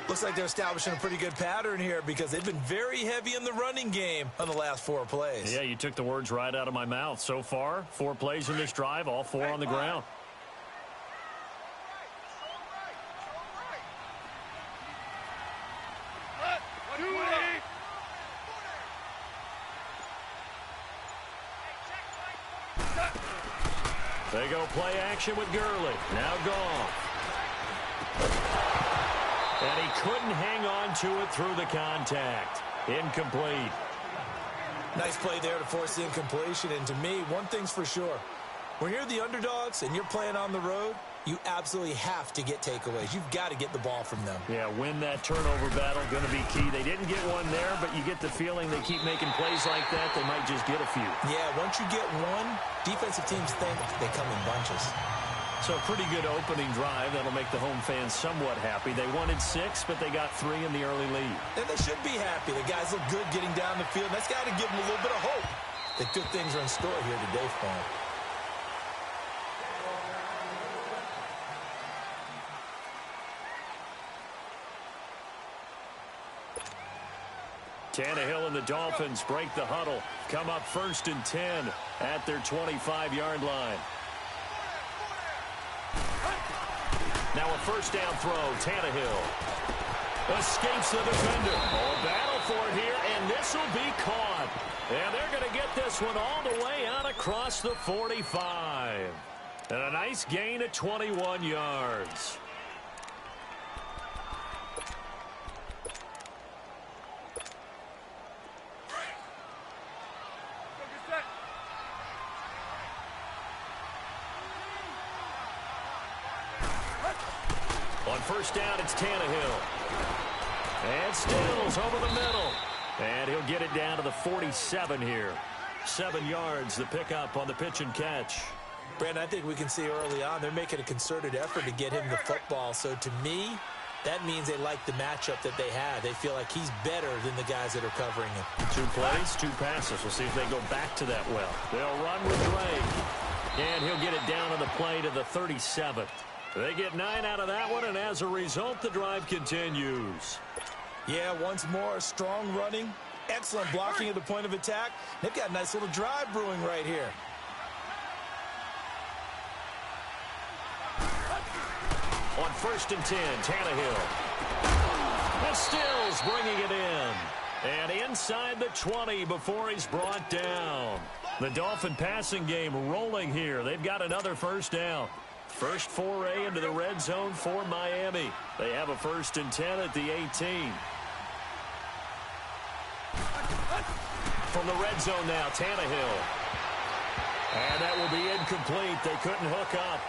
Looks like they're establishing a pretty good pattern here because they've been very heavy in the running game on the last 4 plays. Yeah, you took the words right out of my mouth. So far, 4 plays in this drive, all 4 on the ground. They go play action with Gurley. Now Goff. And he couldn't hang on to it through the contact. Incomplete. Nice play there to force the incompletion. And to me, one thing's for sure. When you're the underdogs and you're playing on the road, you absolutely have to get takeaways. You've got to get the ball from them. Yeah, win that turnover battle, going to be key. They didn't get one there, but you get the feeling they keep making plays like that, they might just get a few. Yeah, once you get one, defensive teams think they come in bunches. So a pretty good opening drive. That'll make the home fans somewhat happy. They wanted 6, but they got 3 in the early lead. And they should be happy. The guys look good getting down the field. That's got to give them a little bit of hope that good things are in store here today for them. Tannehill and the Dolphins break the huddle. Come up 1st and 10 at their 25-yard line. Now a first down throw. Tannehill escapes the defender. Oh, a battle for it here, and this will be caught. And they're going to get this one all the way out across the 45. And a nice gain of 21 yards. On first down, it's Tannehill. And Stills over the middle. And he'll get it down to the 47 here. 7 yards, the pickup on the pitch and catch. Brandon, I think we can see early on they're making a concerted effort to get him the football. So to me, that means they like the matchup that they have. They feel like he's better than the guys that are covering him. 2 plays, 2 passes. We'll see if they go back to that well. They'll run with Drake. And he'll get it down on the play to the 37. They get 9 out of that one, and as a result, the drive continues. Yeah, once more, strong running, excellent blocking at the point of attack. They've got a nice little drive brewing right here. On 1st and 10, Tannehill. And Stills bringing it in. And inside the 20 before he's brought down. The Dolphin passing game rolling here. They've got another first down. First foray into the red zone for Miami. They have a 1st and 10 at the 18. From the red zone now, Tannehill. And that will be incomplete. They couldn't hook up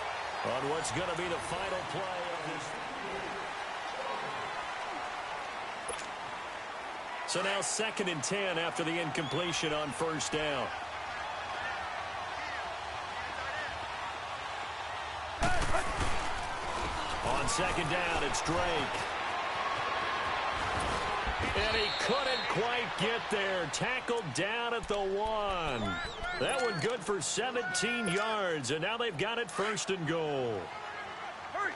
on what's going to be the final play of this. So now 2nd and 10 after the incompletion on first down. On 2nd down, it's Drake. And he couldn't quite get there. Tackled down at the 1. That one good for 17 yards, and now they've got it 1st and goal. Hurry.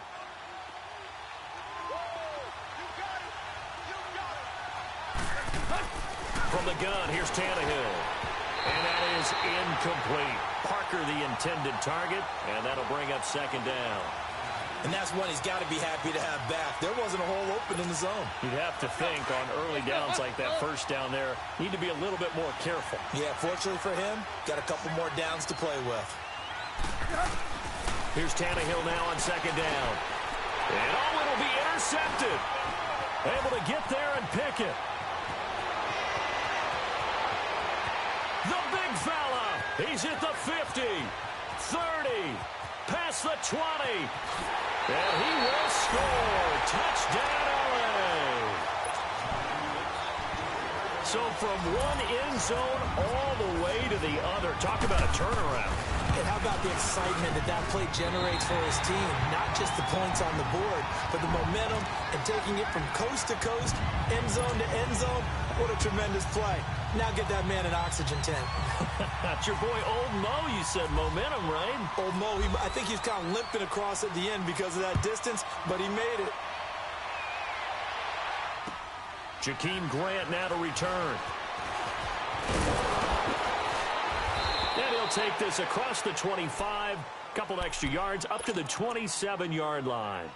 From the gun, here's Tannehill. And that is incomplete. Parker the intended target, and that'll bring up 2nd down. And that's one he's got to be happy to have back. There wasn't a hole open in the zone. You'd have to think on early downs like that first down there, need to be a little bit more careful. Yeah, fortunately for him, got a couple more downs to play with. Here's Tannehill now on 2nd down. And oh, it'll be intercepted. Able to get there and pick it. The big fella. He's at the 50, 30, past the 20. And he will score. Touchdown, LA. So from one end zone all the way to the other. Talk about a turnaround. And how about the excitement that play generates for his team? Not just the points on the board, but the momentum and taking it from coast to coast, end zone to end zone. What a tremendous play. Now get that man an oxygen tank. That's your boy Old Mo. You said momentum, right? Old Mo, I think he's kind of limping across at the end because of that distance, but he made it. Jakeem Grant now to return. And he'll take this across the 25. Couple extra yards up to the 27-yard line.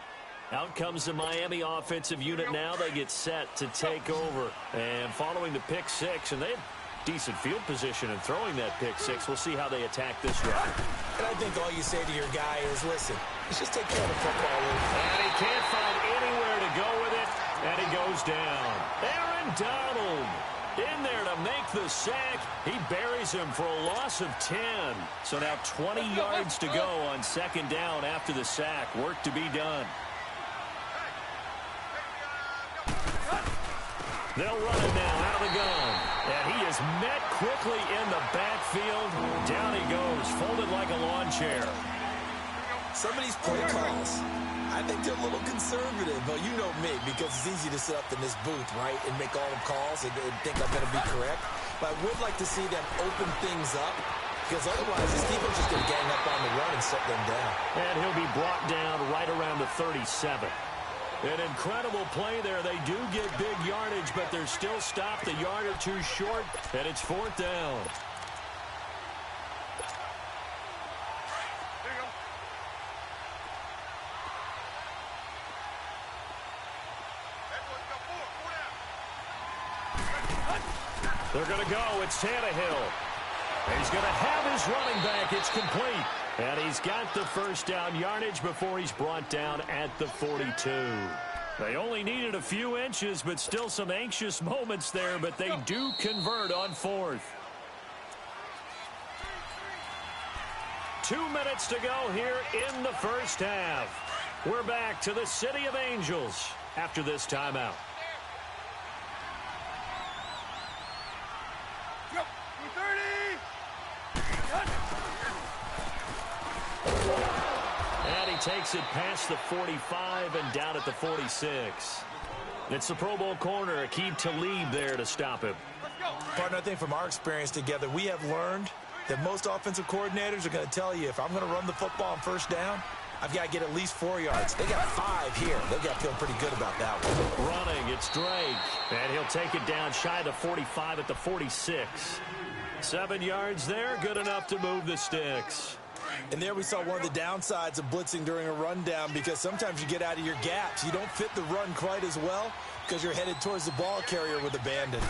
Out comes the Miami offensive unit now. They get set to take over. And following the pick six, and they have decent field position in throwing that pick six. We'll see how they attack this drive. And I think all you say to your guy is, listen, let's just take care of the football. And he can't find anywhere to go with it. And he goes down. Aaron Donald in there to make the sack. He buries him for a loss of 10. So now 20 yards to go on 2nd down after the sack. Work to be done. They'll run it now out of the gun. And he is met quickly in the backfield. Down he goes, folded like a lawn chair. Some of these play calls, I think they're a little conservative. But you know me, because it's easy to sit up in this booth, right, and make all the calls and think I'm going to be correct. But I would like to see them open things up, because otherwise this defense is just going to gang up on the run and shut them down. And he'll be brought down right around the 37. An incredible play there. They do get big yardage, but they're still stopped a yard or two short, and it's 4th down. There you go. They're going to go. It's Tannehill. He's going to have his running back. It's complete. And he's got the first down yardage before he's brought down at the 42. They only needed a few inches, but still some anxious moments there, but they do convert on 4th. 2 minutes to go here in the first half. We're back to the City of Angels after this timeout. And he takes it past the 45 and down at the 46. It's the Pro Bowl corner, Aqib Talib there to stop him. Partner, I think from our experience together, we have learned that most offensive coordinators are going to tell you, if I'm going to run the football on first down, I've got to get at least 4 yards. They got 5 here. They've got to feel pretty good about that one. Running, it's Drake. And he'll take it down shy of the 45 at the 46. 7 yards there, good enough to move the sticks. And there we saw one of the downsides of blitzing during a rundown, because sometimes you get out of your gaps. You don't fit the run quite as well because you're headed towards the ball carrier with abandon.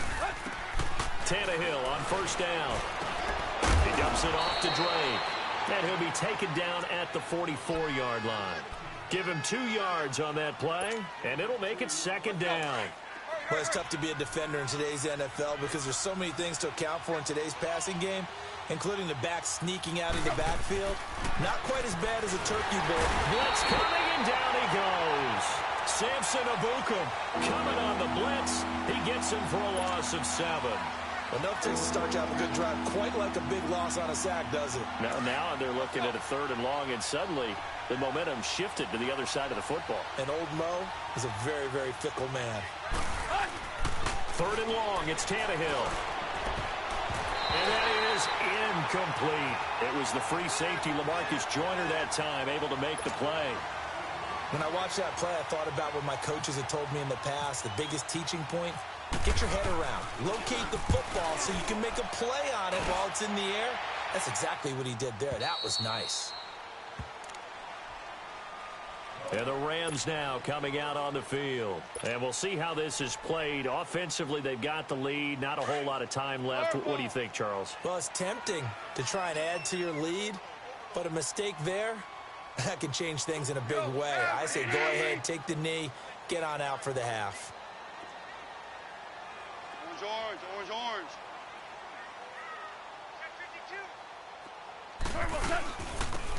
Tannehill on first down. He dumps it off to Drake. And he'll be taken down at the 44-yard line. Give him 2 yards on that play, and it'll make it second down. Well, it's tough to be a defender in today's NFL because there's so many things to account for in today's passing game, including the back sneaking out of the backfield. Not quite as bad as a turkey bull. Blitz coming, and down he goes. Samson Abukum coming on the blitz. He gets him for a loss of 7. Enough to start to have a good drive, quite like a big loss on a sack, does it? Now they're looking at a 3rd and long, and suddenly the momentum shifted to the other side of the football. And old Mo is a very, very fickle man. 3rd and long, it's Tannehill. And that is incomplete. It was the free safety, LaMarcus Joyner, that time, able to make the play. When I watched that play, I thought about what my coaches had told me in the past. The biggest teaching point: get your head around. Locate the football so you can make a play on it while it's in the air. That's exactly what he did there. That was nice. And the Rams now coming out on the field. And we'll see how this is played. Offensively, they've got the lead. Not a whole lot of time left. What do you think, Charles? Well, it's tempting to try and add to your lead, but a mistake there, that can change things in a big way. I say go ahead, take the knee, get on out for the half. Orange, orange, orange.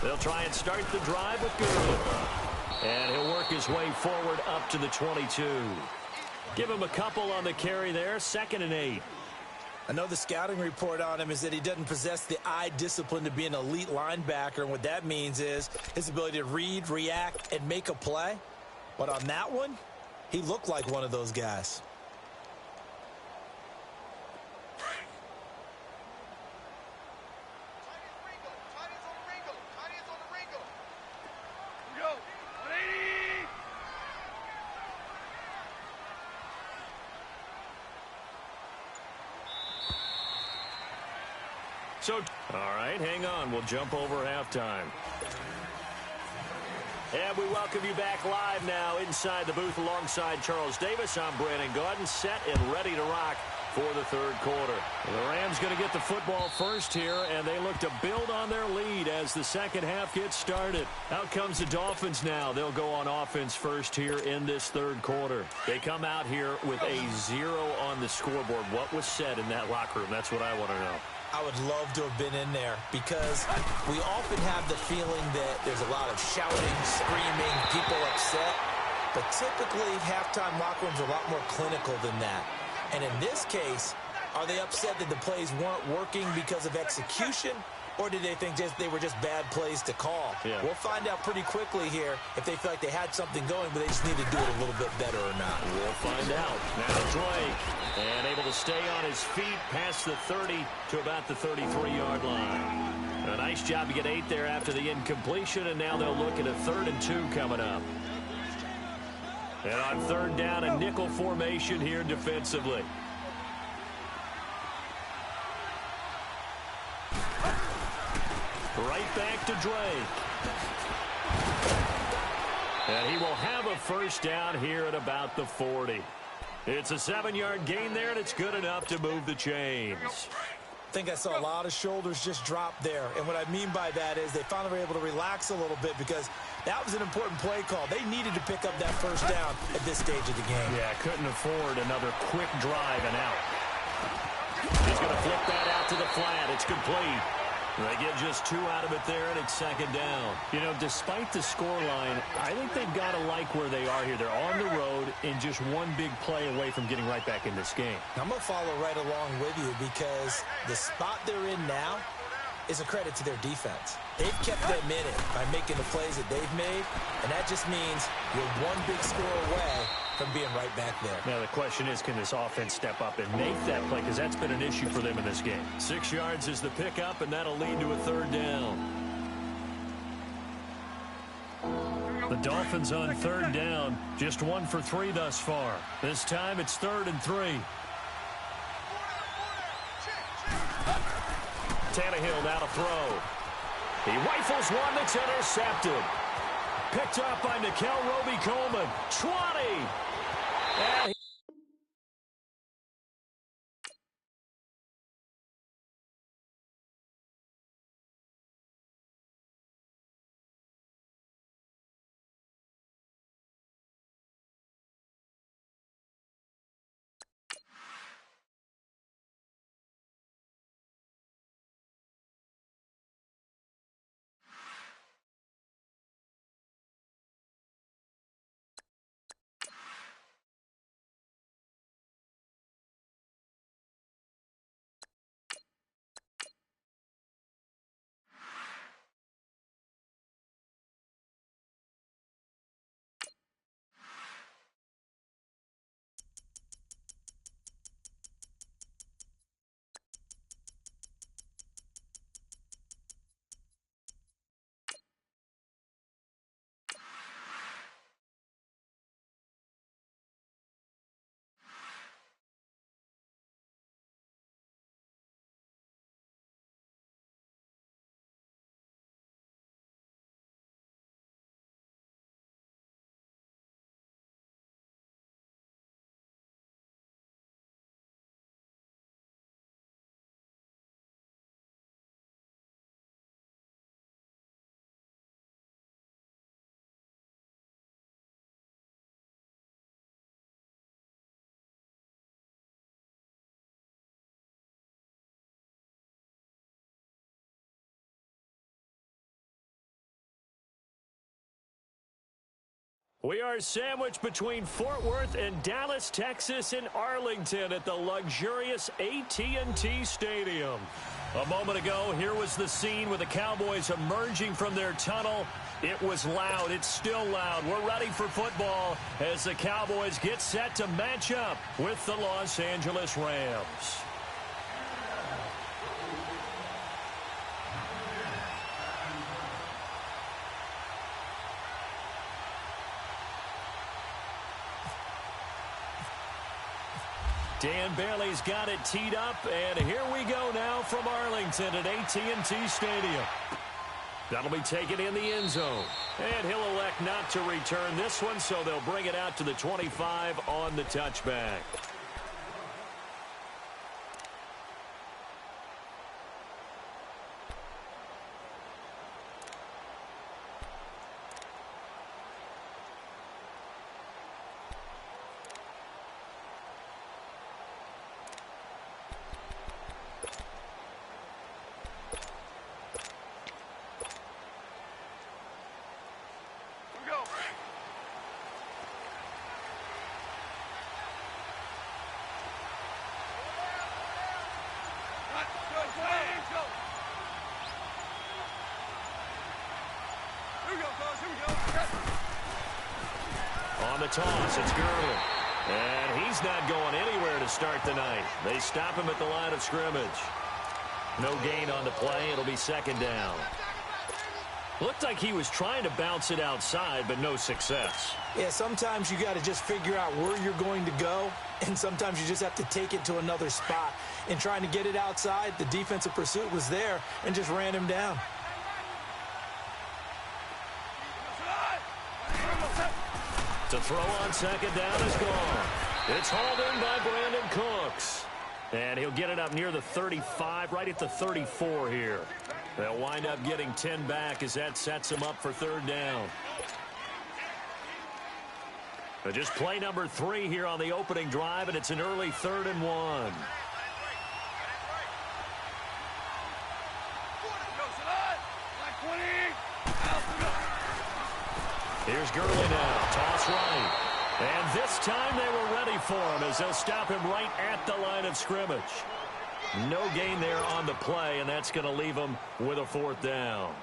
They'll try and start the drive with Gurley. And he'll work his way forward up to the 22. Give him a couple on the carry there. 2nd and 8. I know the scouting report on him is that he doesn't possess the eye discipline to be an elite linebacker. And what that means is his ability to read, react, and make a play. But on that one, he looked like one of those guys. All right, hang on. We'll jump over halftime. And we welcome you back live now inside the booth alongside Charles Davis. I'm Brandon Gaudin, set and ready to rock for the 3rd quarter. The Rams going to get the football first here, and they look to build on their lead as the second half gets started. Out comes the Dolphins now. They'll go on offense first here in this 3rd quarter. They come out here with a 0 on the scoreboard. What was said in that locker room? That's what I want to know. I would love to have been in there because we often have the feeling that there's a lot of shouting, screaming, people upset. But typically, halftime locker rooms are a lot more clinical than that. And in this case, are they upset that the plays weren't working because of execution? Or did they think they were just bad plays to call? Yeah. We'll find out pretty quickly here if they feel like they had something going, but they just need to do it a little bit better or not. We'll find out. Now Drake, and able to stay on his feet past the 30 to about the 33-yard line. A nice job to get 8 there after the incompletion, and now they'll look at a 3rd and 2 coming up. And on 3rd down, a nickel formation here defensively. Right back to Drake. And he will have a first down here at about the 40. It's a 7-yard gain there, and it's good enough to move the chains. I think I saw a lot of shoulders just drop there. And what I mean by that is they finally were able to relax a little bit because that was an important play call. They needed to pick up that first down at this stage of the game. Yeah, couldn't afford another quick drive and out. He's going to flip that out to the flat. It's complete. They get just 2 out of it there, and it's 2nd down. You know, despite the scoreline, I think they've got to like where they are here. They're on the road and just one big play away from getting right back in this game. I'm going to follow right along with you because the spot they're in now is a credit to their defense. They've kept them in it by making the plays that they've made, and that just means you're one big score away from being right back there. Now the question is, can this offense step up and make that play? Because that's been an issue for them in this game. 6 yards is the pickup, and that'll lead to a 3rd down. The Dolphins on 3rd down, just 1 for 3 thus far. This time it's 3rd and 3. Tannehill now to throw. He rifles one that's intercepted. Picked up by Nikel Roby-Coleman. 20. And we are sandwiched between Fort Worth and Dallas, Texas, in Arlington at the luxurious AT&T Stadium. A moment ago, here was the scene with the Cowboys emerging from their tunnel. It was loud. It's still loud. We're ready for football as the Cowboys get set to match up with the Los Angeles Rams. Dan Bailey's got it teed up, and here we go now from Arlington at AT&T Stadium. That'll be taken in the end zone. And he'll elect not to return this one, so they'll bring it out to the 25 on the touchback. On the toss, it's Gurley. And he's not going anywhere to start the night. They stop him at the line of scrimmage. No gain on the play. It'll be second down. Looked like he was trying to bounce it outside, but no success. Yeah, sometimes you got to just figure out where you're going to go, and sometimes you just have to take it to another spot. In trying to get it outside, the defensive pursuit was there and just ran him down. To throw on second down is gone. It's hauled in by Brandon Cooks. And he'll get it up near the 35, right at the 34 here. They'll wind up getting 10 back as that sets them up for third down. But just play number 3 here on the opening drive, and it's an early 3rd and 1. Here's Gurley now. Toss right. And this time they were ready for him as they'll stop him right at the line of scrimmage. No gain there on the play, and that's going to leave him with a 4th down.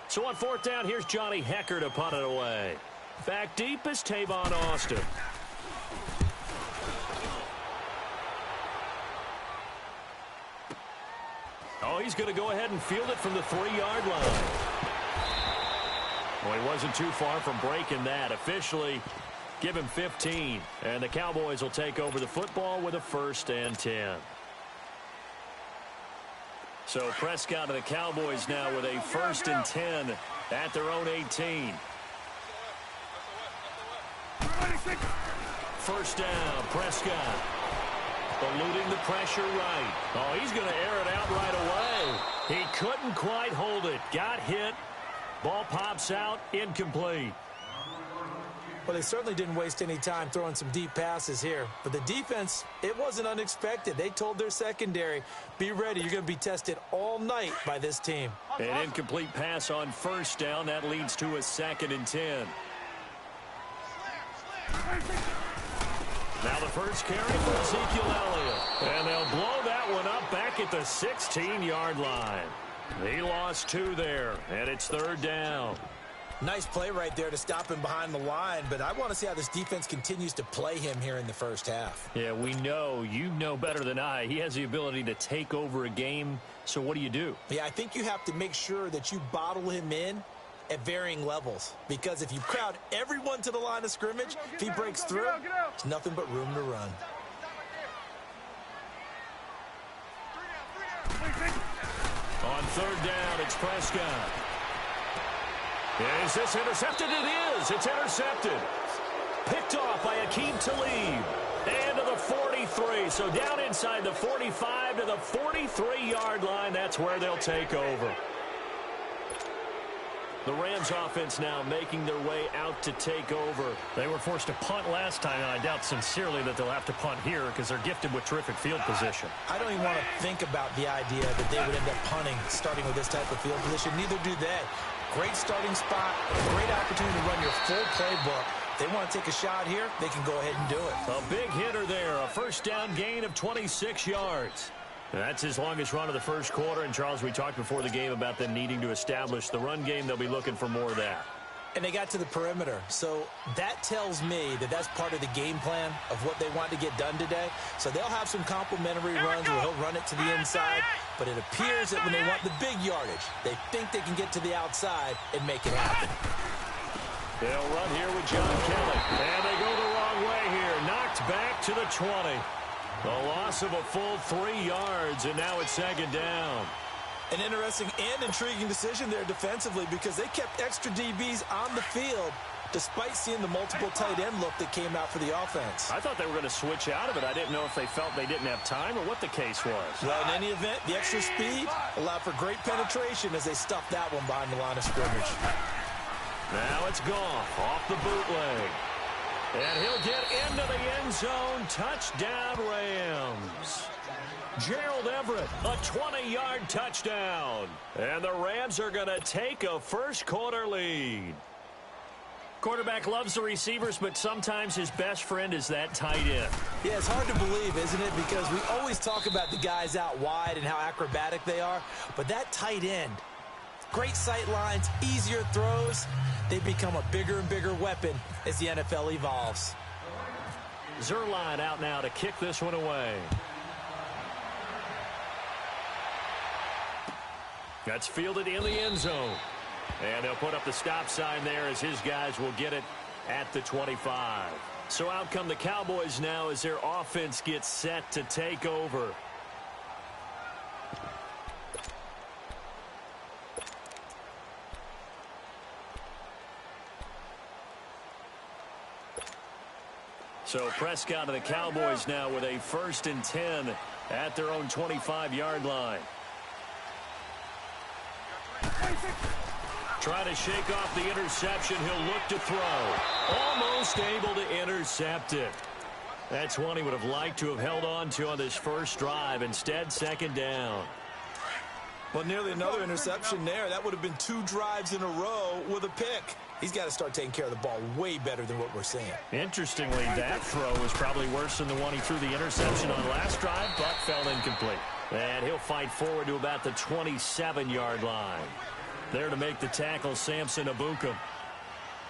So on 4th down, here's Johnny Hecker to punt it away. Back deep is Tavon Austin. Oh, he's going to go ahead and field it from the 3-yard line. Well, he wasn't too far from breaking that. Officially, give him 15. And the Cowboys will take over the football with a 1st and 10. So Prescott and the Cowboys now with a 1st and 10 at their own 18. First down, Prescott. Eluding the pressure right. Oh, he's going to air it out right away. He couldn't quite hold it. Got hit. Ball pops out, incomplete. Well, they certainly didn't waste any time throwing some deep passes here. But the defense, it wasn't unexpected. They told their secondary, be ready. You're going to be tested all night by this team. An incomplete pass on first down. That leads to a 2nd and 10. Now the first carry for Ezekiel Elliott. And they'll blow that one up back at the 16-yard line. He lost 2 there, and it's 3rd down. Nice play right there to stop him behind the line, but I want to see how this defense continues to play him here in the first half. Yeah, we know. You know better than I. He has the ability to take over a game, so what do? Yeah, I think you have to make sure that you bottle him in at varying levels, because if you crowd everyone to the line of scrimmage, if he breaks through, there's nothing but room to run. On 3rd down, it's Prescott. Is this intercepted? It is. It's intercepted. Picked off by Akeem Talib. And to the 43. So down inside the 45 to the 43-yard line. That's where they'll take over. The Rams offense now making their way out to take over. They were forced to punt last time, and I doubt sincerely that they'll have to punt here because they're gifted with terrific field position. I don't even want to think about the idea that they would end up punting starting with this type of field position. Neither do they. Great starting spot, great opportunity to run your full playbook. They want to take a shot here, they can go ahead and do it. A big hitter there, a first down gain of 26 yards. That's his longest run of the first quarter. And, Charles, we talked before the game about them needing to establish the run game. They'll be looking for more of that. And they got to the perimeter. So that tells me that that's part of the game plan of what they want to get done today. So they'll have some complimentary runs where he'll run it to the inside. But it appears that when they want the big yardage, they think they can get to the outside and make it happen. They'll run here with John Kelly. And they go the wrong way here. Knocked back to the 20. A loss of a full 3 yards, and now it's 2nd down. An interesting and intriguing decision there defensively because they kept extra DBs on the field despite seeing the multiple tight end look that came out for the offense. I thought they were going to switch out of it. I didn't know if they felt they didn't have time or what the case was. Well, in any event, the extra speed allowed for great penetration as they stuffed that one behind the line of scrimmage. Now it's Goff off the bootleg. And he'll get into the end zone. Touchdown, Rams. Gerald Everett, a 20-yard touchdown. And the Rams are going to take a first-quarter lead. Quarterback loves the receivers, but sometimes his best friend is that tight end. Yeah, it's hard to believe, isn't it? Because we always talk about the guys out wide and how acrobatic they are. But that tight end, great sight lines, easier throws. They become a bigger and bigger weapon as the NFL evolves. Zerline out now to kick this one away. That's fielded in the end zone. And they'll put up the stop sign there as his guys will get it at the 25. So out come the Cowboys now as their offense gets set to take over. So Prescott and the Cowboys now with a 1st and 10 at their own 25-yard line. Try to shake off the interception. He'll look to throw. Almost able to intercept it. That's one he would have liked to have held on to on this first drive. Instead, 2nd down. Well, nearly another interception there. That would have been 2 drives in a row with a pick. He's got to start taking care of the ball way better than what we're seeing. Interestingly, that throw was probably worse than the one he threw the interception on last drive, but fell incomplete. And he'll fight forward to about the 27-yard line. There to make the tackle, Samson Abuka.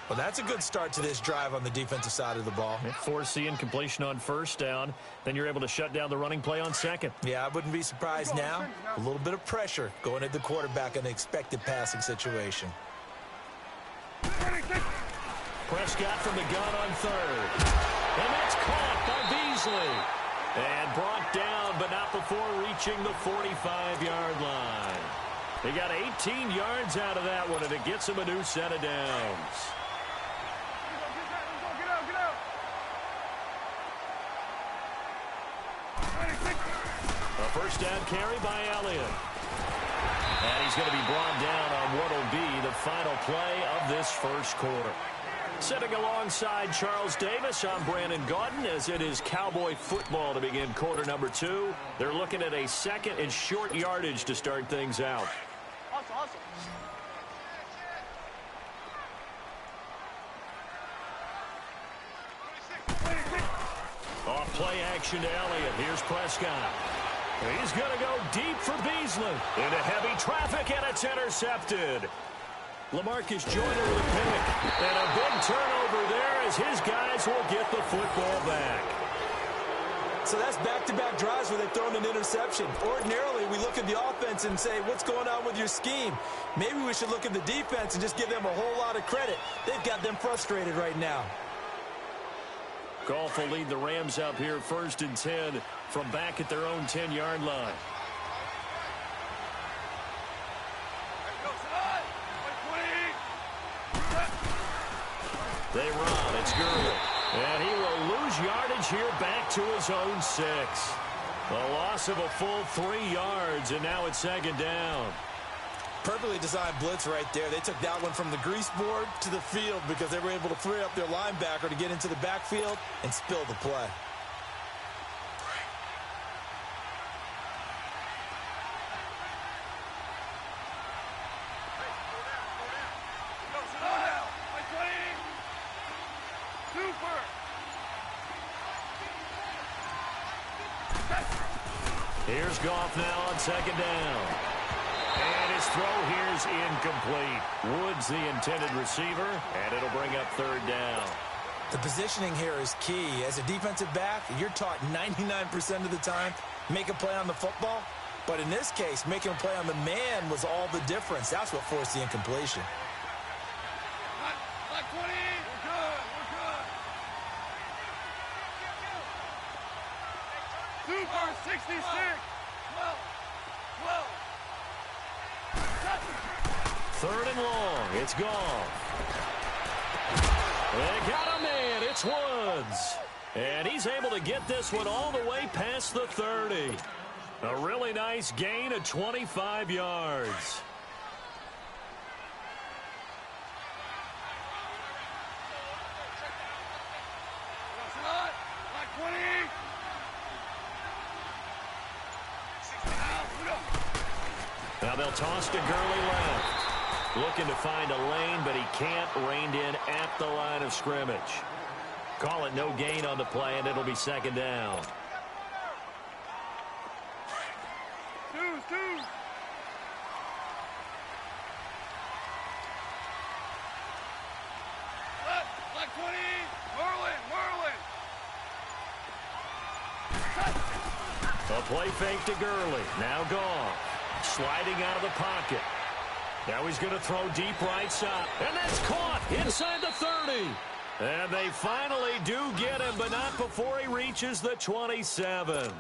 Well, that's a good start to this drive on the defensive side of the ball. Force incompletion on first down. Then you're able to shut down the running play on second. Yeah, I wouldn't be surprised now. A little bit of pressure going at the quarterback in an expected passing situation. Prescott from the gun on third. And that's caught by Beasley. And brought down, but not before reaching the 45-yard line. He got 18 yards out of that one, and it gets him a new set of downs. A first down carry by Elliott. And he's going to be brought down on what will be the final play of this first quarter. Sitting alongside Charles Davis, I'm Brandon Gaudin, as it is Cowboy football to begin quarter number 2. They're looking at a second and short yardage to start things out. Awesome. Off play action to Elliott. Here's Prescott. He's going to go deep for Beasley. Into heavy traffic, and it's intercepted. LaMarcus Joyner with a pick. And a big turnover there as his guys will get the football back. So that's back-to-back drives where they've thrown an interception. Ordinarily, we look at the offense and say, what's going on with your scheme? Maybe we should look at the defense and just give them a whole lot of credit. They've got them frustrated right now. Goff will lead the Rams up here first and 10 from back at their own 10-yard line. They run. It's Gurley. And he will lose yardage here back to his own 6. A loss of a full 3 yards, and now it's second down. Perfectly designed blitz right there. They took that one from the grease board to the field because they were able to free up their linebacker to get into the backfield and spill the play. Here's Goff now on second down. And his throw here's incomplete. Woods the intended receiver, and it'll bring up third down. The positioning here is key. As a defensive back, you're taught 99% of the time, make a play on the football. But in this case, making a play on the man was all the difference. That's what forced the incompletion. Like 20. We're good. Super 66. 12. Third and long. It's gone. They got a man. It's Woods. And he's able to get this one all the way past the 30. A really nice gain of 25 yards. Now they'll toss to Gurley left. Looking to find a lane, but he can't. Reined in at the line of scrimmage. Call it no gain on the play, and it'll be second down. Two. Left, like 20. Whirling. A play fake to Gurley. Now gone. Sliding out of the pocket. Now he's going to throw deep right side. And that's caught inside the 30. And they finally do get him, but not before he reaches the 27.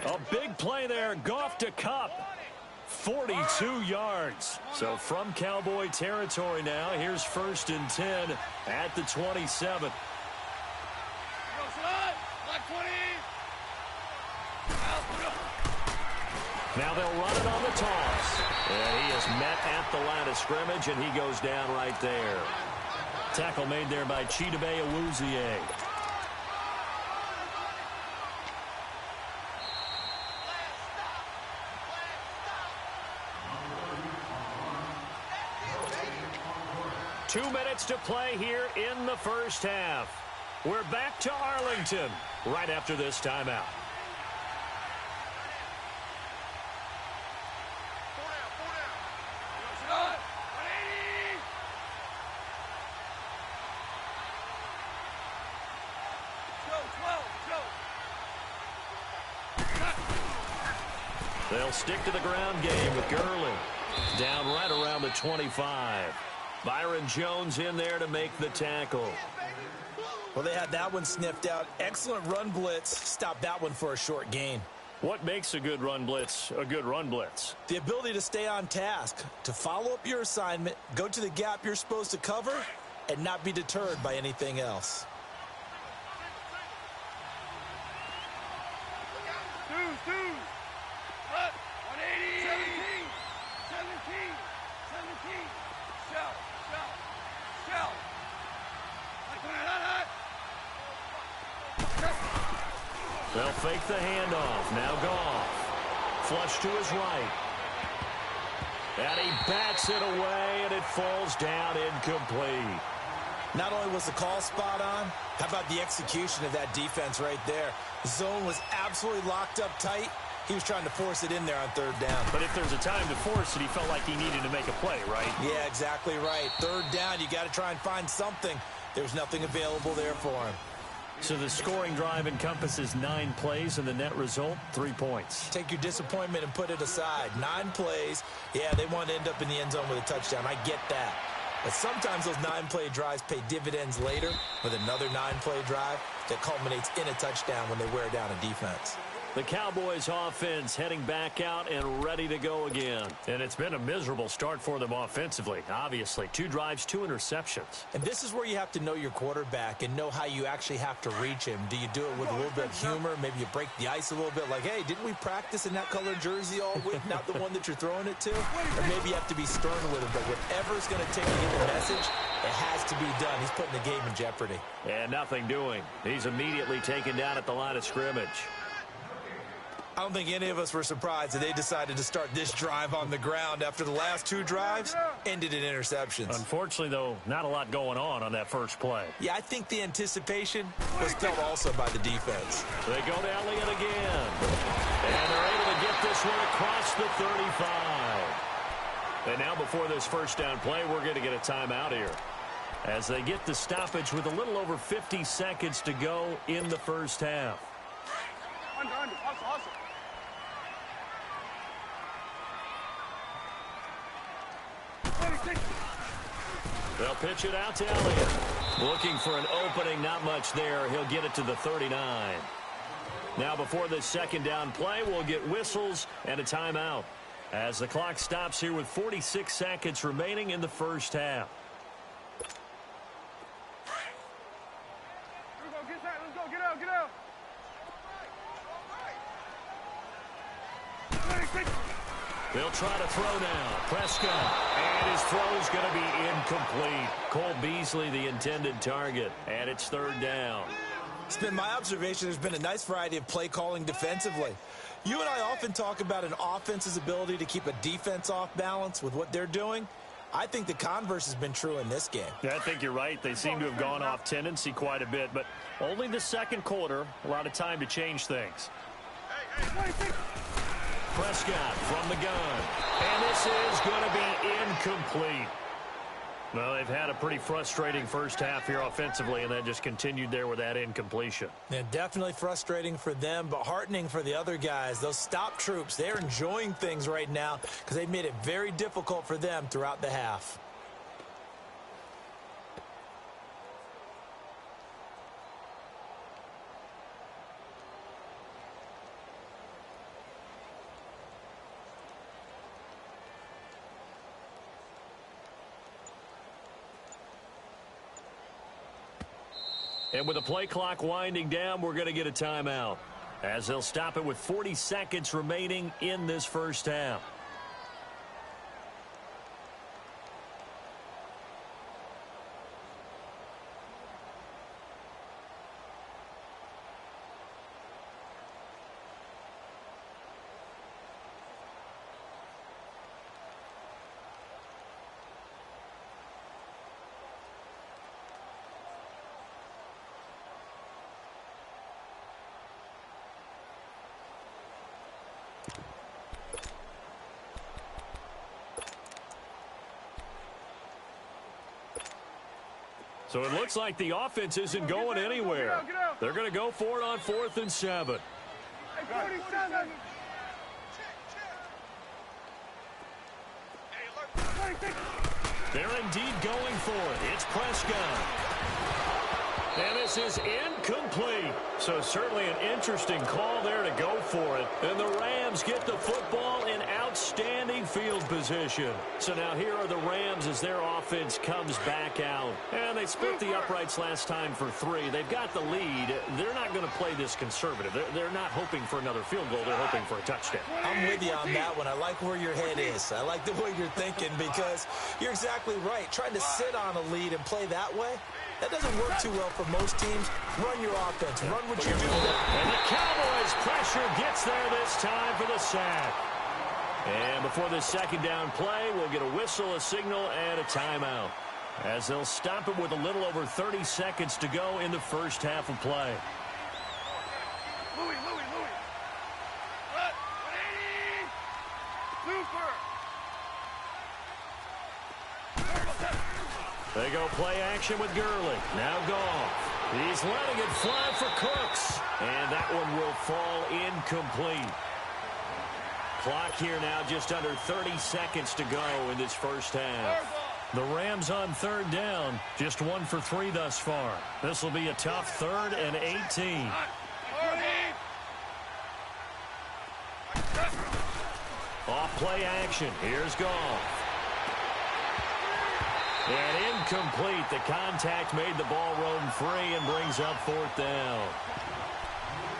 A big play there. Goff to Kupp. 42 yards. So from Cowboy territory now, here's first and 10 at the 27. Now they'll run it on the toss. And he is met at the line of scrimmage, and he goes down right there. Tackle made there by Chidobe Awuzie. Two minutes to play here in the first half. We're back to Arlington right after this timeout. They'll stick to the ground game with Gurley. Down right around the 25. Byron Jones in there to make the tackle. Well, they had that one sniffed out. Excellent run blitz. Stopped that one for a short gain. What makes a good run blitz a good run blitz? The ability to stay on task, to follow up your assignment, go to the gap you're supposed to cover, and not be deterred by anything else. Dudes. Cut. 180. 17. Shell. They'll fake the handoff. Now Goff. Flush to his right. And he bats it away, and it falls down incomplete. Not only was the call spot on, how about the execution of that defense right there? The zone was absolutely locked up tight. He was trying to force it in there on third down. But if there's a time to force it, he felt like he needed to make a play, right? Yeah, exactly right. Third down, you got to try and find something. There was nothing available there for him. So the scoring drive encompasses 9 plays, and the net result, 3 points. Take your disappointment and put it aside. 9 plays. Yeah, they want to end up in the end zone with a touchdown. I get that. But sometimes those 9-play drives pay dividends later with another 9-play drive that culminates in a touchdown when they wear down a defense. The Cowboys offense heading back out and ready to go again. And it's been a miserable start for them offensively. Obviously, 2 drives, 2 interceptions. And this is where you have to know your quarterback and know how you actually have to reach him. Do you do it with a little bit of humor? Maybe you break the ice a little bit like, hey, didn't we practice in that color jersey all week? Not the one that you're throwing it to? Or maybe you have to be stern with him. But whatever it's going to take to get the message, it has to be done. He's putting the game in jeopardy. And nothing doing. He's immediately taken down at the line of scrimmage. I don't think any of us were surprised that they decided to start this drive on the ground after the last 2 drives ended in interceptions. Unfortunately, though, not a lot going on that first play. Yeah, I think the anticipation was felt also by the defense. They go to Elliott again. And they're able to get this one across the 35. And now before this first down play, we're going to get a timeout here, as they get the stoppage with a little over 50 seconds to go in the first half. Under. Hustle. They'll pitch it out to Elliott. Looking for an opening, not much there. He'll get it to the 39. Now before this second down play, we'll get whistles and a timeout, as the clock stops here with 46 seconds remaining in the first half. Let's go. Get out. They'll try to throw now. Prescott. And his throw's going to be incomplete. Cole Beasley, the intended target. And it's third down. It's been my observation there's been a nice variety of play calling defensively. You and I often talk about an offense's ability to keep a defense off balance with what they're doing. I think the converse has been true in this game. Yeah, I think you're right. They seem to have gone off tendency quite a bit, but only the second quarter, a lot of time to change things. Prescott from the gun. And this is going to be incomplete. Well, they've had a pretty frustrating first half here offensively, and then just continued there with that incompletion. Yeah, definitely frustrating for them, but heartening for the other guys. Those stop troops, they're enjoying things right now because they've made it very difficult for them throughout the half. And with the play clock winding down, we're going to get a timeout, as they'll stop it with 40 seconds remaining in this first half. So it looks like the offense isn't going anywhere. They're going to go for it on 4th and 7. Hey, 47. They're indeed going for it. It's Prescott. And this is incomplete. So certainly an interesting call there to go for it. And the Rams get the football in outstanding field position. So now here are the Rams as their offense comes back out. And they split the uprights last time for 3. They've got the lead. They're not going to play this conservative. They're not hoping for another field goal. They're hoping for a touchdown. I'm with you on that one. I like where your head is. I like the way you're thinking because you're exactly right. Trying to sit on a lead and play that way, that doesn't work too well for most teams. Run your offense. Run what you're doing. And the Cowboys' pressure gets there this time for the sack. And before this second down play, we'll get a whistle, a signal, and a timeout, as they'll stop it with a little over 30 seconds to go in the first half of play. Louis. Cut. 180. Super. They go play action with Gurley. Now Goff. He's letting it fly for Cooks. And that one will fall incomplete. Clock here now just under 30 seconds to go in this first half. The Rams on third down. Just 1 for 3 thus far. This will be a tough 3rd and 18. Off play action. Here's Goff. And incomplete. The contact made the ball roam free and brings up 4th down.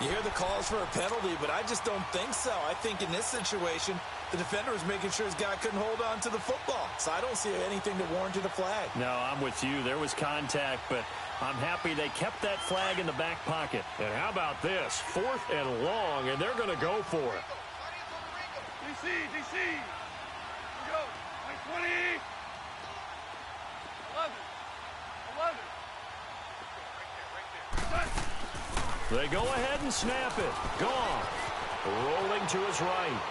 You hear the calls for a penalty, but I just don't think so. I think in this situation, the defender was making sure his guy couldn't hold on to the football. So I don't see anything to warrant a flag. No, I'm with you. There was contact, but I'm happy they kept that flag in the back pocket. And how about this? 4th and long, and they're going to go for it. DC. Here we go. 20. 11. They go ahead and snap it. Goff rolling to his right.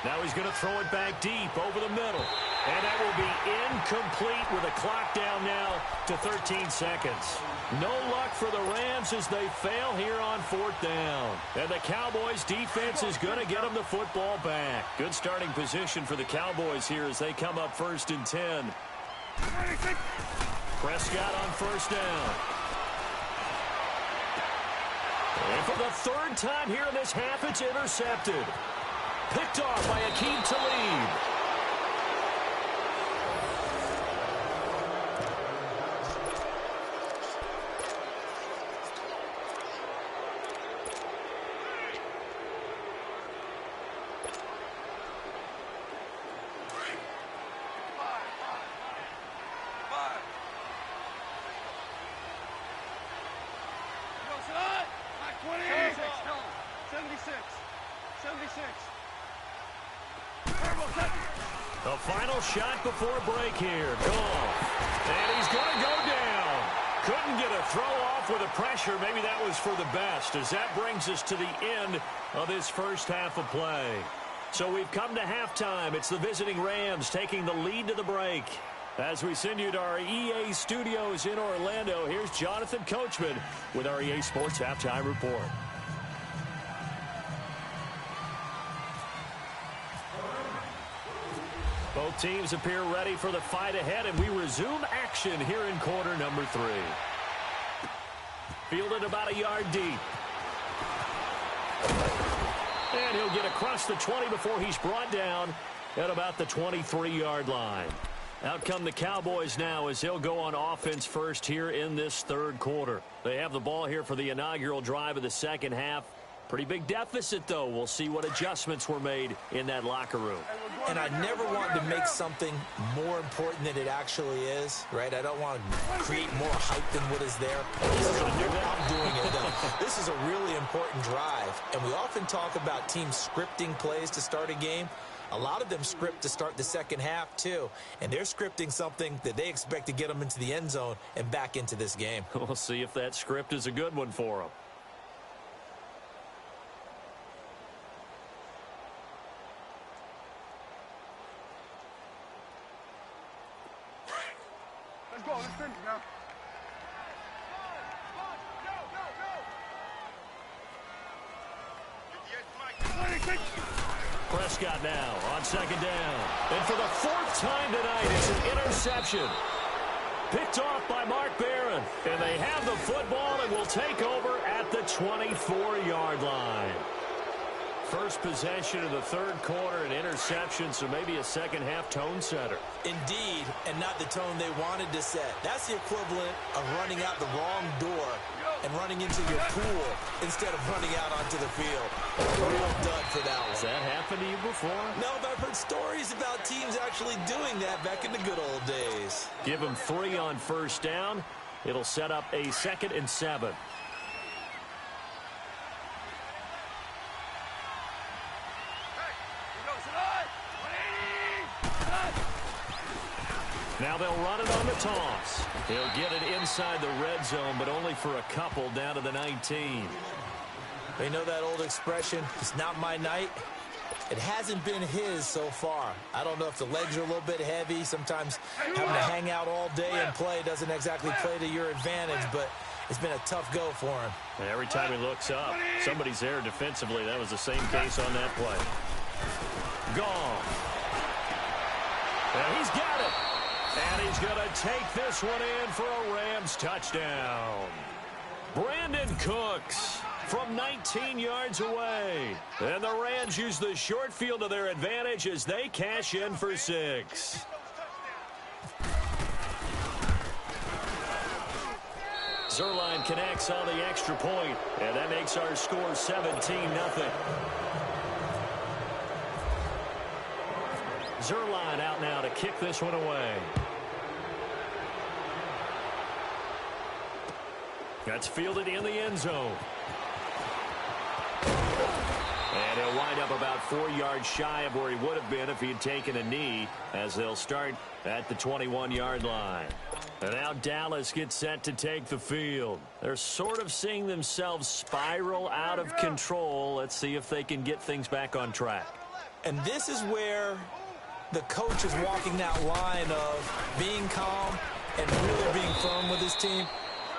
Now he's going to throw it back deep over the middle. And that will be incomplete with a clock down now to 13 seconds. No luck for the Rams as they fail here on 4th down. And the Cowboys defense is going to get them the football back. Good starting position for the Cowboys here as they come up 1st and 10. Prescott on 1st down. And for the 3rd time here in this half, it's intercepted. Picked off by Aqib Talib. The final shot before break here. Goff. And he's going to go down. Couldn't get a throw off with the pressure. Maybe that was for the best, as that brings us to the end of this first half of play. So we've come to halftime. It's the visiting Rams taking the lead to the break. As we send you to our EA studios in Orlando, here's Jonathan Coachman with our EA Sports Halftime Report. Both teams appear ready for the fight ahead, and we resume action here in quarter number 3. Fielded about a yard deep. And he'll get across the 20 before he's brought down at about the 23-yard line. Out come the Cowboys now as they'll go on offense first here in this 3rd quarter. They have the ball here for the inaugural drive of the second half. Pretty big deficit, though. We'll see what adjustments were made in that locker room. And I never want to make something more important than it actually is, right? I don't want to create more hype than what is there. I'm doing it, though. This is a really important drive, and we often talk about teams scripting plays to start a game. A lot of them script to start the second half, too, and they're scripting something that they expect to get them into the end zone and back into this game. We'll see if that script is a good one for them. Let's go. Let's finish now. Prescott now on second down. And for the fourth time tonight, it's an interception. Picked off by Mark Barron. And they have the football and will take over at the 24-yard line. First possession of the third quarter, an interception, so maybe a second-half tone setter. Indeed, and not the tone they wanted to set. That's the equivalent of running out the wrong door and running into your pool instead of running out onto the field. A real dud for that one. Has that happened to you before? No, but I've heard stories about teams actually doing that back in the good old days. Give them 3 on first down. It'll set up a 2nd and 7. Now they'll run it on the toss. He'll get it inside the red zone, but only for a couple down to the 19. They know that old expression, it's not my night. It hasn't been his so far. I don't know if the legs are a little bit heavy. Sometimes having to hang out all day and play doesn't exactly play to your advantage, but it's been a tough go for him. And every time he looks up, somebody's there defensively. That was the same case on that play. Gone. And he's got it. And he's going to take this one in for a Rams touchdown. Brandon Cooks from 19 yards away. And the Rams use the short field to their advantage as they cash in for 6. Zerline connects on the extra point, and that makes our score 17-0. Zerline out now to kick this one away. That's fielded in the end zone. And he'll wind up about 4 yards shy of where he would have been if he had taken a knee, as they'll start at the 21-yard line. And now Dallas gets set to take the field. They're sort of seeing themselves spiral out of control. Let's see if they can get things back on track. And this is where the coach is walking that line of being calm and really being firm with his team.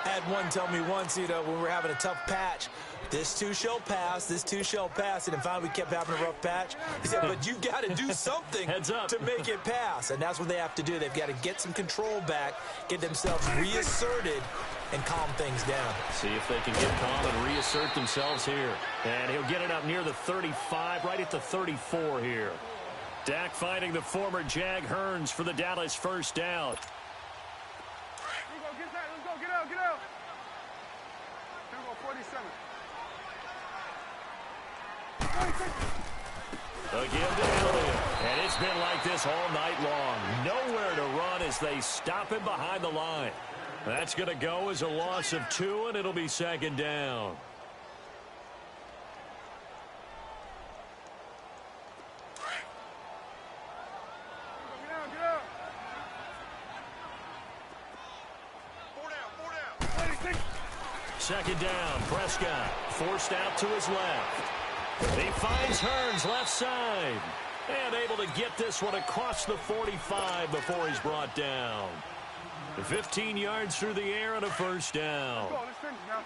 I had one tell me once, when we were having a tough patch, this too shall pass, this too shall pass. And finally we kept having a rough patch. He said, but you've got to do something Heads up. to make it pass. And that's what they have to do. They've got to get some control back, get themselves reasserted, and calm things down. See if they can get calm and reassert themselves here. And he'll get it up near the 35, right at the 34 here. Dak finding the former Jag Hearns for the Dallas first down. Get out. Here we go, 47. Again to Elliott. And it's been like this all night long. Nowhere to run as they stop him behind the line. That's going to go as a loss of 2, and it'll be 2nd down. Get out. 4 down. 2nd down, Prescott forced out to his left. He finds Hearns left side. And able to get this one across the 45 before he's brought down. 15 yards through the air and a first down. Let's finish now.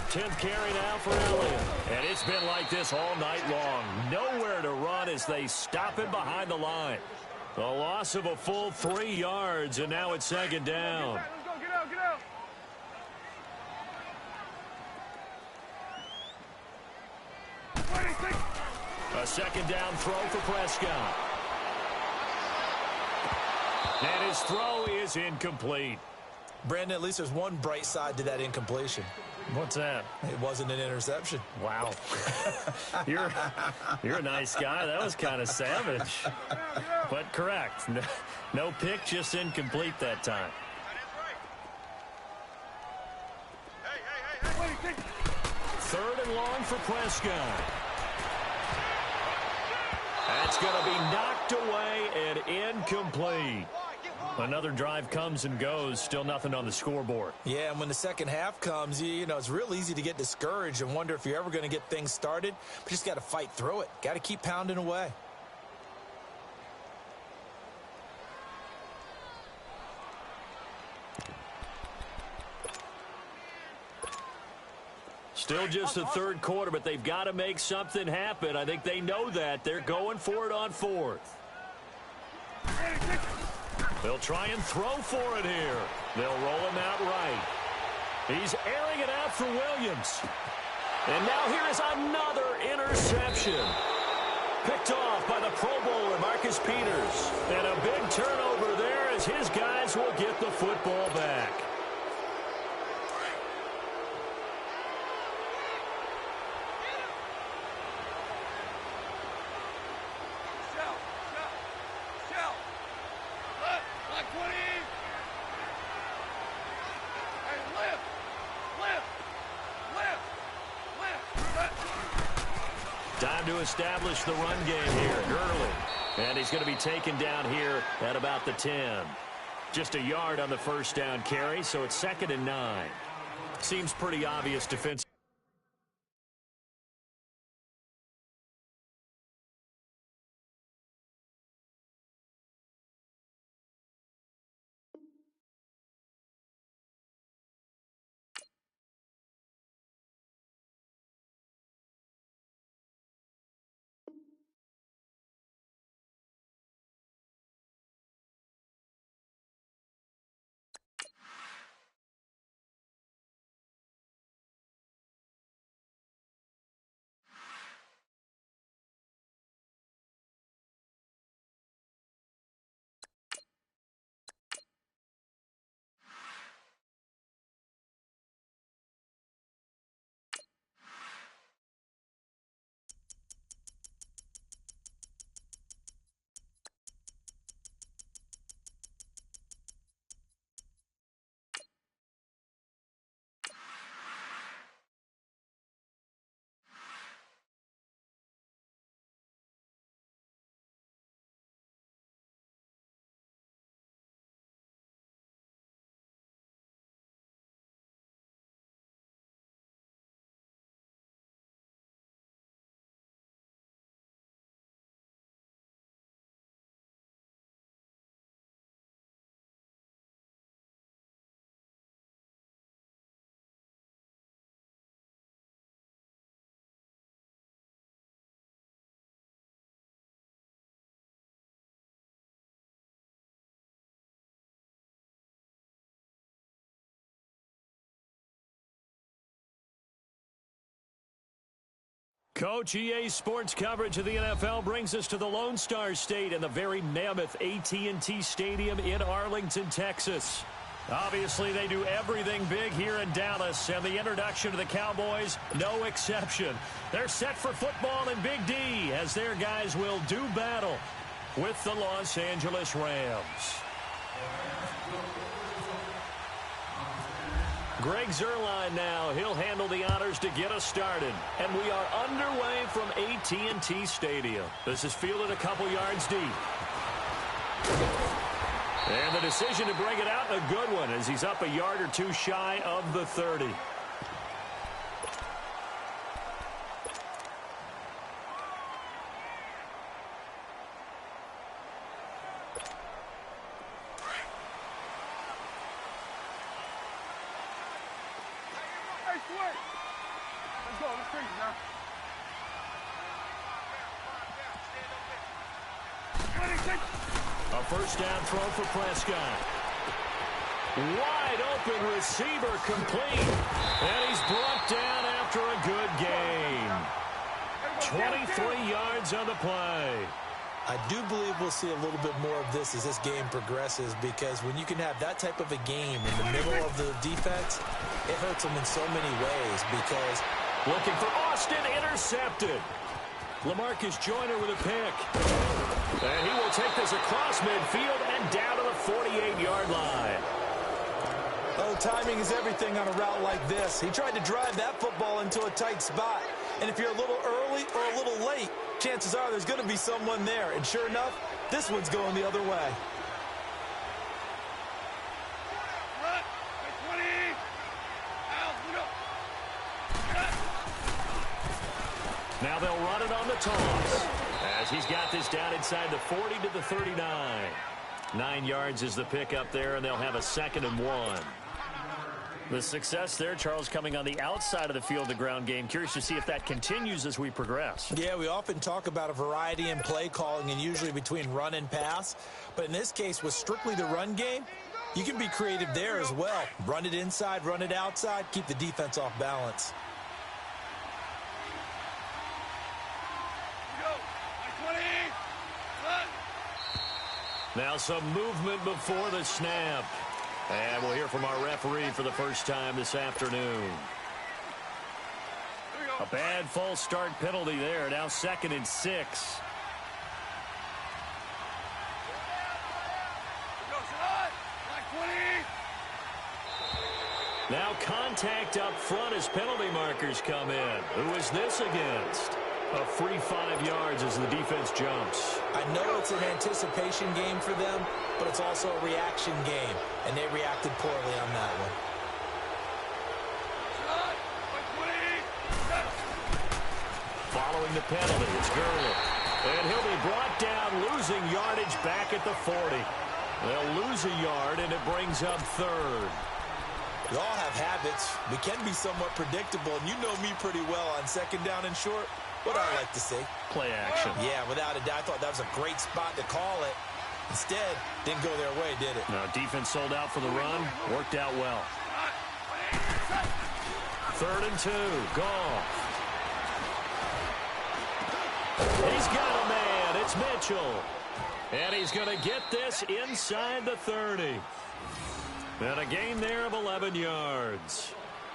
Tenth carry now for Elliott. And it's been like this all night long. Nowhere to run as they stop him behind the line. A loss of a full 3 yards, and now it's 2nd down. Let's go, get out. A 2nd down throw for Prescott. And his throw is incomplete. Brandon, at least there's one bright side to that incompletion. What's that? It wasn't an interception. Wow. You're a nice guy. That was kind of savage. But correct. No pick, just incomplete that time. Hey. 3rd and long for Prescott. That's going to be knocked away and incomplete. Another drive comes and goes. Still nothing on the scoreboard. Yeah, and when the second half comes, it's real easy to get discouraged and wonder if you're ever going to get things started. But you just got to fight through it. Got to keep pounding away. Still just the third quarter, but they've got to make something happen. I think they know that. They're going for it on fourth. They'll try and throw for it here. They'll roll him out right. He's airing it out for Williams. And now here is another interception. Picked off by the Pro Bowler, Marcus Peters. And a big turnover there as his guys will get the football back. Time to establish the run game here. Gurley. And he's going to be taken down here at about the 10. Just a yard on the first down carry, so it's 2nd and 9. Seems pretty obvious defense. Coach, EA Sports coverage of the NFL brings us to the Lone Star State and the very mammoth AT&T Stadium in Arlington, Texas. Obviously, they do everything big here in Dallas, and the introduction to the Cowboys, no exception. They're set for football in Big D as their guys will do battle with the Los Angeles Rams. Greg Zuerlein now. He'll handle the honors to get us started. And we are underway from AT&T Stadium. This is fielded a couple yards deep. And the decision to bring it out, a good one, as he's up a yard or two shy of the 30. First down throw for Prescott. Wide open receiver complete. And he's brought down after a good gain. 23 yards on the play. I do believe we'll see a little bit more of this as this game progresses, because when you can have that type of a game in the middle of the defense, it hurts them in so many ways. Because looking for Austin, intercepted. LaMarcus Joyner with a pick. And he will take this across midfield and down to the 48-yard line. Oh, timing is everything on a route like this. He tried to drive that football into a tight spot. And if you're a little early or a little late, chances are there's going to be someone there. And sure enough, this one's going the other way. Now they'll run it on the toss, as he's got this down inside the 40 to the 39. 9 yards is the pick up there, and they'll have a 2nd and 1. The success there, Charles, coming on the outside of the field, the ground game. Curious to see if that continues as we progress. Yeah, we often talk about a variety in play calling and usually between run and pass. But in this case, with strictly the run game, you can be creative there as well. Run it inside, run it outside, keep the defense off balance. Now some movement before the snap. And we'll hear from our referee for the first time this afternoon. A bad false start penalty there. Now 2nd and 6. Now contact up front as penalty markers come in. Who is this against? A free 5 yards as the defense jumps. I know it's an anticipation game for them, but it's also a reaction game, and they reacted poorly on that one. Following the penalty, it's Gurley. And he'll be brought down, losing yardage back at the 40. They'll lose a yard, and it brings up 3rd. We all have habits. We can be somewhat predictable, and you know me pretty well on 2nd down and short. What I like to see. Play action. Yeah, without a doubt. I thought that was a great spot to call it. Instead, didn't go their way, did it? No, defense sold out for the run. Worked out well. 3rd and 2. Goff. He's got a man. It's Mitchell. And he's going to get this inside the 30. And a gain there of 11 yards.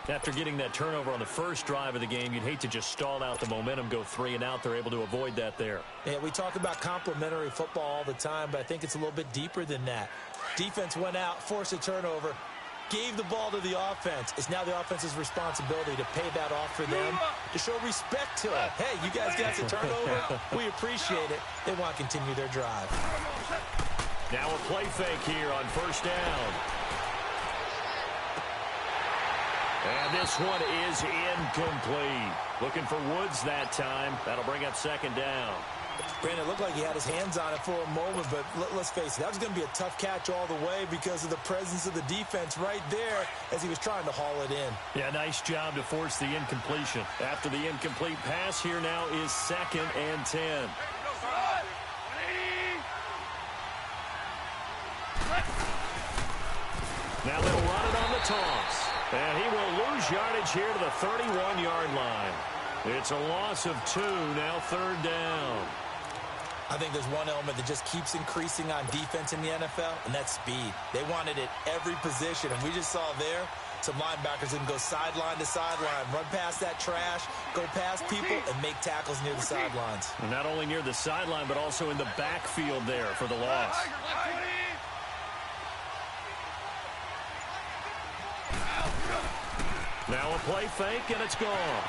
After getting that turnover on the first drive of the game, you'd hate to just stall out the momentum, go 3 and out. They're able to avoid that there. Yeah, we talk about complementary football all the time, but I think it's a little bit deeper than that. Defense went out, forced a turnover, gave the ball to the offense. It's now the offense's responsibility to pay that off for them, to show respect to it. Hey, you guys got the turnover. We appreciate it. They want to continue their drive. Now a play fake here on 1st down. And this one is incomplete. Looking for Woods that time. That'll bring up 2nd down. Brandon, it looked like he had his hands on it for a moment, but let's face it, that was going to be a tough catch all the way because of the presence of the defense right there as he was trying to haul it in. Yeah, nice job to force the incompletion. After the incomplete pass, here now is 2nd and 10. Now they'll run it on the toss. And he will lose yardage here to the 31-yard line. It's a loss of 2, now 3rd down. I think there's one element that just keeps increasing on defense in the NFL, and that's speed. They want it at every position, and we just saw there some linebackers that can go sideline to sideline, run past that trash, go past people, and make tackles near the sidelines. And not only near the sideline, but also in the backfield there for the loss. Now a play fake, and it's gone.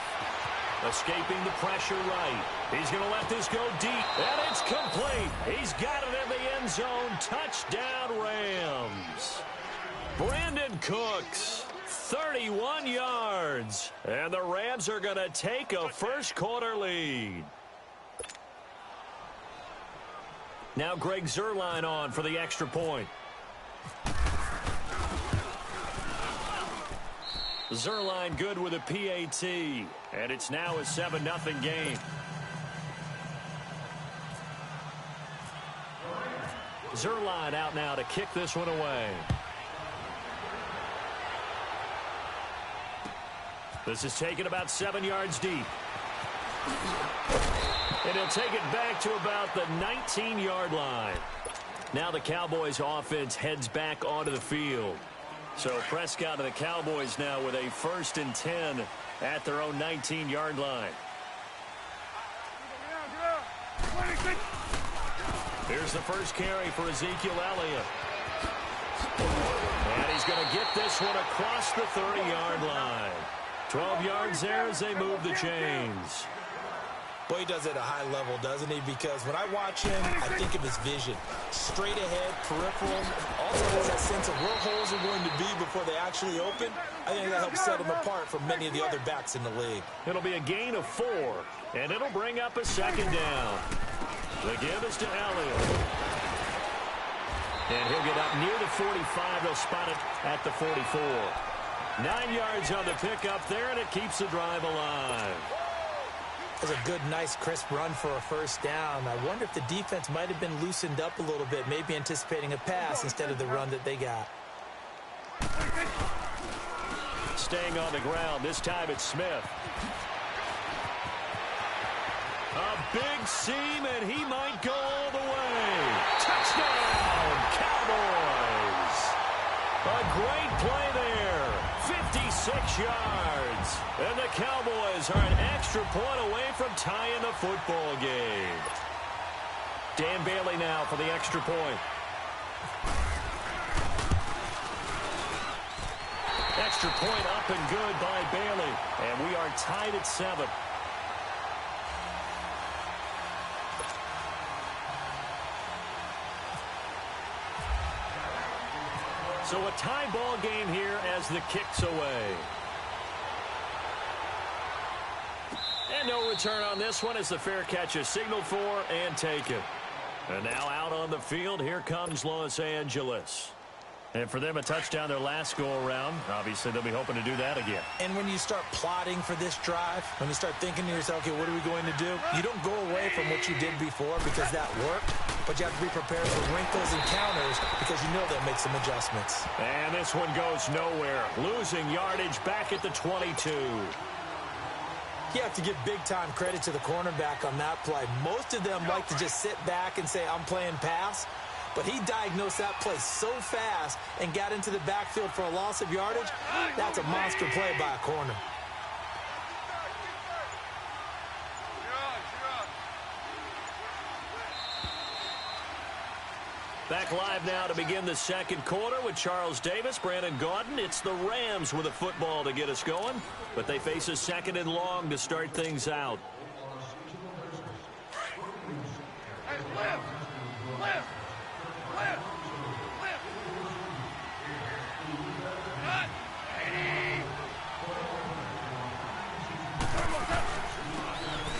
Escaping the pressure right. He's going to let this go deep, and it's complete. He's got it in the end zone. Touchdown, Rams. Brandon Cooks, 31 yards. And the Rams are going to take a first-quarter lead. Now Greg Zuerlein on for the extra point. Zuerlein good with a PAT, and it's now a 7-0 game. Zuerlein out now to kick this one away. This is taken about 7 yards deep. And he'll take it back to about the 19-yard line. Now the Cowboys offense heads back onto the field. So Prescott and the Cowboys now with a 1st and 10 at their own 19-yard line. Here's the first carry for Ezekiel Elliott. And he's going to get this one across the 30-yard line. 12 yards there as they move the chains. Boy, he does it at a high level, doesn't he? Because when I watch him, I think of his vision. Straight ahead, peripheral. Also has that sense of where holes are going to be before they actually open. I think that helps set him apart from many of the other backs in the league. It'll be a gain of 4, and it'll bring up a 2nd down. The give is to Elliott. And he'll get up near the 45. They'll spot it at the 44. 9 yards on the pickup there, and it keeps the drive alive. That's a good, nice, crisp run for a first down. I wonder if the defense might have been loosened up a little bit, maybe anticipating a pass instead of the run that they got. Staying on the ground, this time it's Smith. A big seam, and he might go all the way. Touchdown, Cowboys! A great play there. 56 yards. And the Cowboys are an extra point away from tying the football game. Dan Bailey now for the extra point. Extra point up and good by Bailey. And we are tied at 7. So a tie ball game here as the kick's away. And no return on this one as the fair catch is signaled for and taken. And now out on the field, here comes Los Angeles. And for them, a touchdown their last go-around. Obviously, they'll be hoping to do that again. And when you start plotting for this drive, when you start thinking to yourself, okay, what are we going to do? You don't go away from what you did before because that worked, but you have to be prepared for wrinkles and counters because you know they'll make some adjustments. And this one goes nowhere. Losing yardage back at the 22. You have to give big-time credit to the cornerback on that play. Most of them like to just sit back and say, I'm playing pass. But he diagnosed that play so fast and got into the backfield for a loss of yardage. That's a monster play by a corner. Back live now to begin the second quarter with Charles Davis, Brandon Gaudin. It's the Rams with a football to get us going, but they face a second and long to start things out.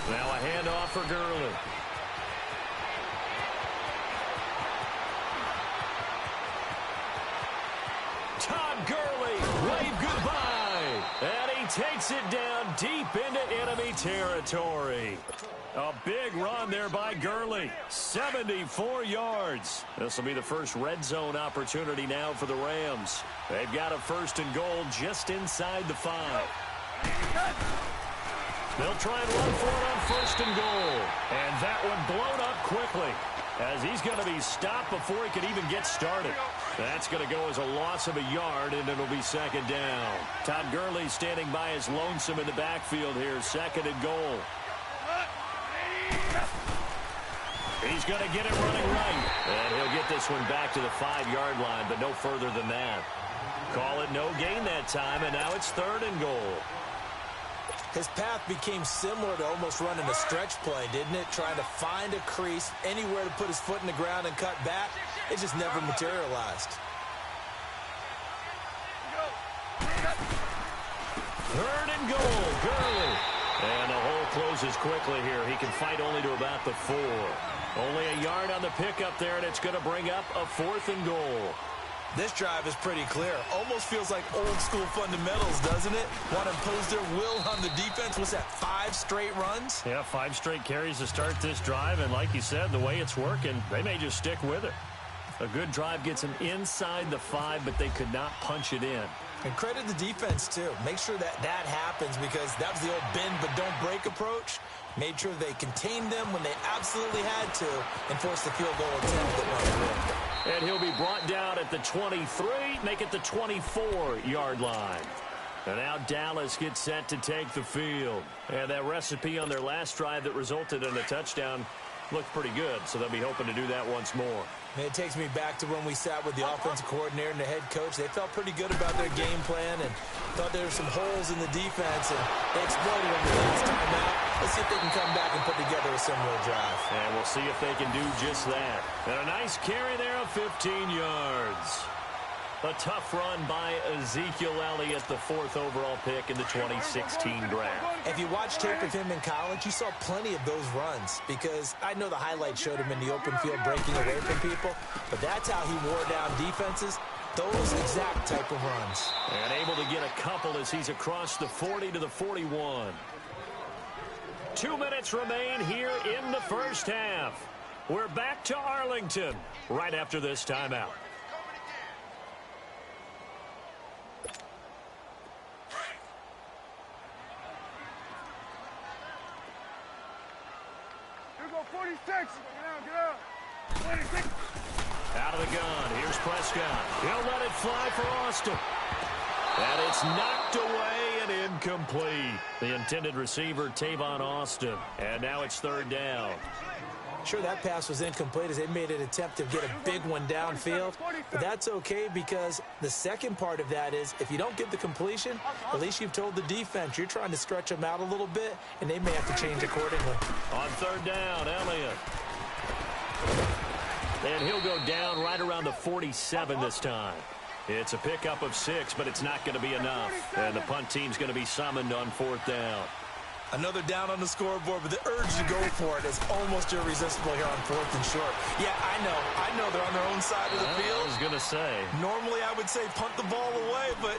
Now a handoff for Gurley. Todd Gurley, wave goodbye. And he takes it down deep into enemy territory. A big run there by Gurley. 74 yards. This will be the first red zone opportunity now for the Rams. They've got a first and goal just inside the 5. They'll try and run for it on first and goal. And that one blown up quickly as he's going to be stopped before he can even get started. That's going to go as a loss of a yard, and it'll be second down. Todd Gurley standing by his lonesome in the backfield here. Second and goal. He's going to get it running right. And he'll get this one back to the 5-yard line, but no further than that. Call it no gain that time, and now it's third and goal. His path became similar to almost running a stretch play, didn't it? Trying to find a crease, anywhere to put his foot in the ground and cut back. It just never materialized. Third and goal, Gurley. And the hole closes quickly here. He can fight only to about the 4. Only a yard on the pickup there, and it's going to bring up a fourth and goal. This drive is pretty clear. Almost feels like old-school fundamentals, doesn't it? Want to impose their will on the defense. What's that, 5 straight runs? Yeah, 5 straight carries to start this drive, and like you said, the way it's working, they may just stick with it. A good drive gets them inside the 5, but they could not punch it in. And credit the defense, too. Make sure that happens because that was the old bend but don't break approach. Made sure they contained them when they absolutely had to and forced the field goal attempt that went through. And he'll be brought down at the 23, make it the 24-yard line. And now Dallas gets set to take the field. And that recipe on their last drive that resulted in a touchdown looked pretty good, so they'll be hoping to do that once more. And it takes me back to when we sat with the offensive coordinator and the head coach. They felt pretty good about their game plan and thought there were some holes in the defense, and they exploited them the last time out. Let's see if they can come back and put together a similar drive. And we'll see if they can do just that. And a nice carry there of 15 yards. A tough run by Ezekiel Elliott, the 4th overall pick in the 2016 draft. If you watched tape of him in college, you saw plenty of those runs because I know the highlights showed him in the open field breaking away from people, but that's how he wore down defenses. Those exact type of runs. And able to get a couple as he's across the 40 to the 41. 2 minutes remain here in the first half. We're back to Arlington right after this timeout. Here we go, 46. Get out. 26. Out of the gun. Here's Prescott. He'll let it fly for Austin. And it's knocked away and incomplete. The intended receiver, Tavon Austin. And now it's third down. Sure, that pass was incomplete as they made an attempt to get a big one downfield. But that's okay because the second part of that is if you don't get the completion, at least you've told the defense you're trying to stretch them out a little bit, and they may have to change accordingly. On third down, Elliott. And he'll go down right around the 47 this time. It's a pickup of 6, but it's not going to be enough. And the punt team's going to be summoned on fourth down. Another down on the scoreboard, but the urge to go for it is almost irresistible here on fourth and short. Yeah, I know they're on their own side of the field. I was going to say. Normally I would say punt the ball away, but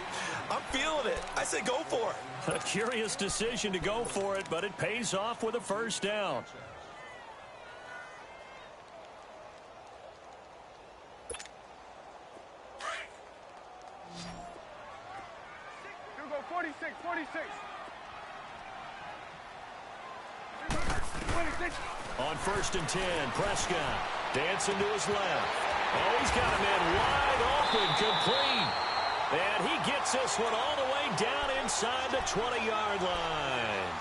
I'm feeling it. I say go for it. A curious decision to go for it, but it pays off with a first down. Here we go, 46. 26. On first and 10, Prescott dancing to his left. Oh, he's got a man wide open, complete. And he gets this one all the way down inside the 20-yard line.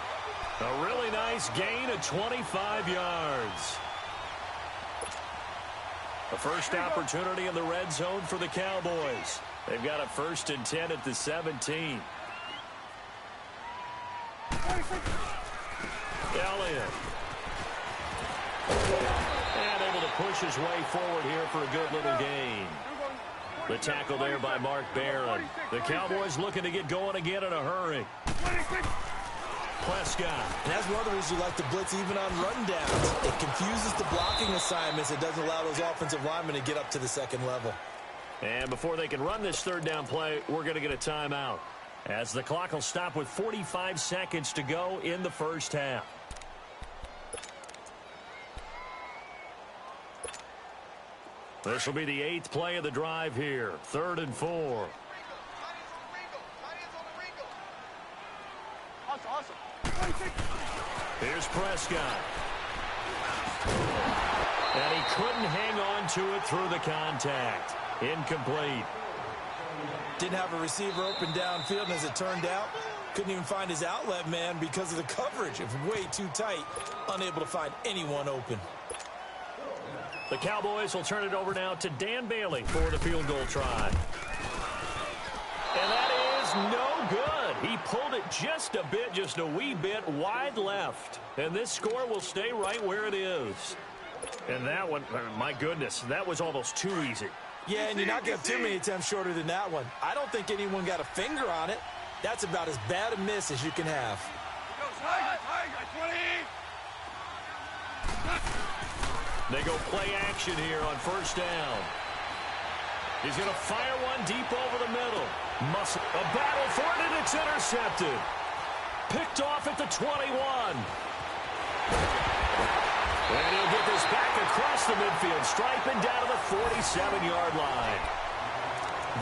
A really nice gain of 25 yards. A first opportunity in the red zone for the Cowboys. They've got a first and 10 at the 17. Elliott. And able to push his way forward here for a good little gain. The tackle there by Mark Barron. The Cowboys looking to get going again in a hurry. Prescott. And that's one of the reasons you like to blitz even on rundowns. It confuses the blocking assignments. It doesn't allow those offensive linemen to get up to the second level. And before they can run this third down play, we're going to get a timeout, as the clock will stop with 45 seconds to go in the first half. This will be the 8th play of the drive here. 3rd and 4. Awesome. Here's Prescott. And he couldn't hang on to it through the contact. Incomplete. Didn't have a receiver open downfield, and as it turned out, couldn't even find his outlet man because of the coverage. It was way too tight. Unable to find anyone open. The Cowboys will turn it over now to Dan Bailey for the field goal try. And that is no good. He pulled it just a bit, just a wee bit wide left. And this score will stay right where it is. And that one, my goodness, that was almost too easy. Yeah, and you're not going to have too many attempts shorter than that one. I don't think anyone got a finger on it. That's about as bad a miss as you can have. They go play action here on first down. He's going to fire one deep over the middle. A battle for it, and it's intercepted. Picked off at the 21. And he'll get this back across the midfield, striping down to the 47-yard line.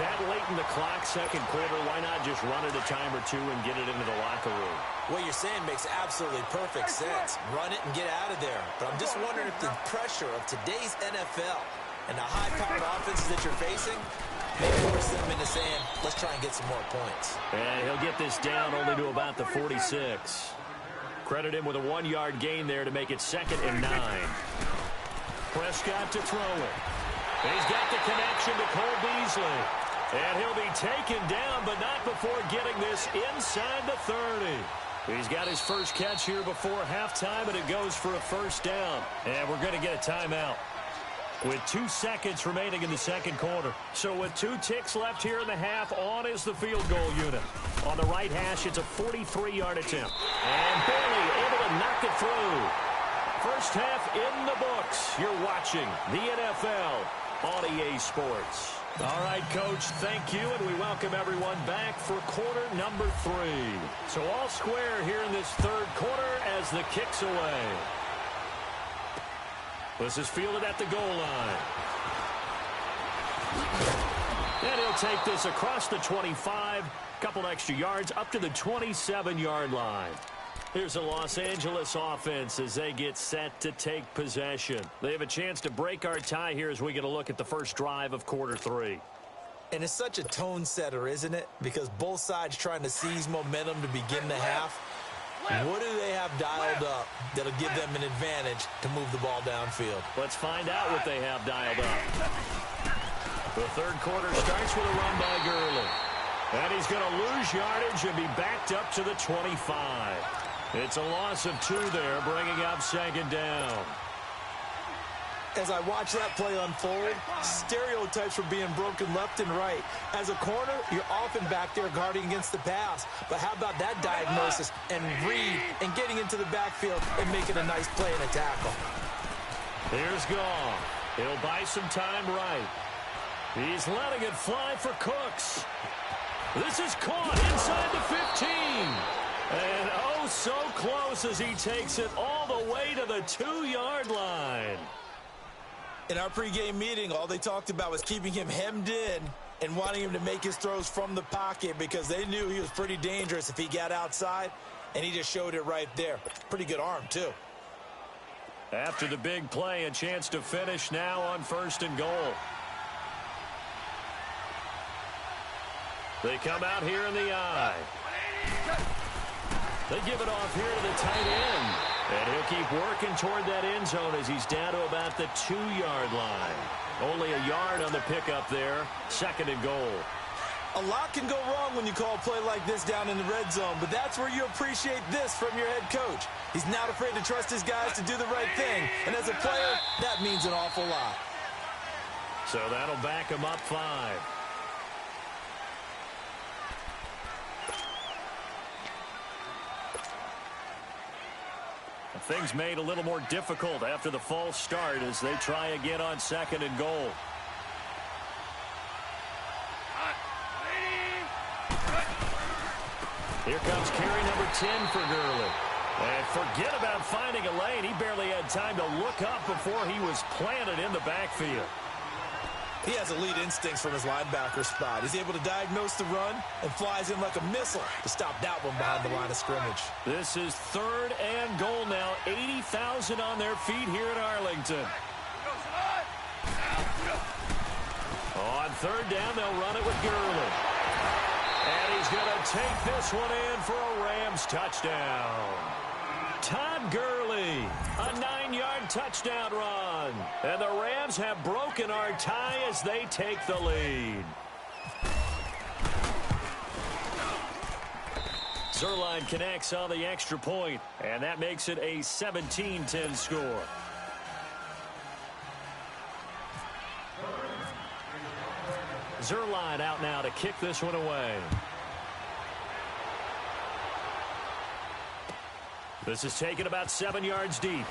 That late in the clock, second quarter, why not just run it a time or two and get it into the locker room? What you're saying makes absolutely perfect sense. Run it and get out of there. But I'm just wondering if the pressure of today's NFL and the high-powered offenses that you're facing may force them into saying, let's try and get some more points. And he'll get this down only to about the 46. Credit him with a 1-yard gain there to make it 2nd and 9. Prescott to throw it. He's got the connection to Cole Beasley. And he'll be taken down, but not before getting this inside the 30. He's got his first catch here before halftime, and it goes for a first down. And we're going to get a timeout with 2 seconds remaining in the second quarter. So with 2 ticks left here in the half, on is the field goal unit. On the right hash, it's a 43-yard attempt. And Bailey able to knock it through. First half in the books. You're watching the NFL on EA Sports. All right, Coach, thank you, and we welcome everyone back for quarter number 3. So all square here in this third quarter as the kick's away. This is fielded at the goal line. And he'll take this across the 25, couple extra yards up to the 27-yard line. Here's the Los Angeles offense as they get set to take possession. They have a chance to break our tie here as we get a look at the first drive of quarter 3. And it's such a tone setter, isn't it? Because both sides trying to seize momentum to begin the half. What do they have dialed up that'll give them an advantage to move the ball downfield? Let's find out what they have dialed up. The third quarter starts with a run by Gurley. And he's going to lose yardage and be backed up to the 25. It's a loss of 2 there, bringing up second down. As I watch that play unfold, stereotypes were being broken left and right. As a corner, you're often back there guarding against the pass. But how about that diagnosis and read and getting into the backfield and making a nice play and a tackle? Here's Goff. He'll buy some time right. He's letting it fly for Cooks. This is caught inside the 15. And oh, so close as he takes it all the way to the 2-yard line. In our pregame meeting, all they talked about was keeping him hemmed in and wanting him to make his throws from the pocket because they knew he was pretty dangerous if he got outside, and he just showed it right there. Pretty good arm, too. After the big play, a chance to finish now on 1st and goal. They come out here in the I. They give it off here to the tight end. And he'll keep working toward that end zone as he's down to about the 2-yard line. Only a yard on the pickup there. 2nd and goal. A lot can go wrong when you call a play like this down in the red zone, but that's where you appreciate this from your head coach. He's not afraid to trust his guys to do the right thing. And as a player, that means an awful lot. So that'll back him up 5. Things made a little more difficult after the false start as they try again on 2nd and goal. Here comes carry number 10 for Gurley. And forget about finding a lane. He barely had time to look up before he was planted in the backfield. He has elite instincts from his linebacker spot. He's able to diagnose the run and flies in like a missile to stop that one behind the line of scrimmage. This is 3rd and goal now. 80,000 on their feet here in Arlington. On 3rd down, they'll run it with Gurley. And he's going to take this one in for a Rams touchdown. Todd Gurley, a 9-yard touchdown run. And the Rams have broken our tie as they take the lead. Zuerlein connects on the extra point, and that makes it a 17-10 score. Zuerlein out now to kick this one away. This is taken about 7 yards deep.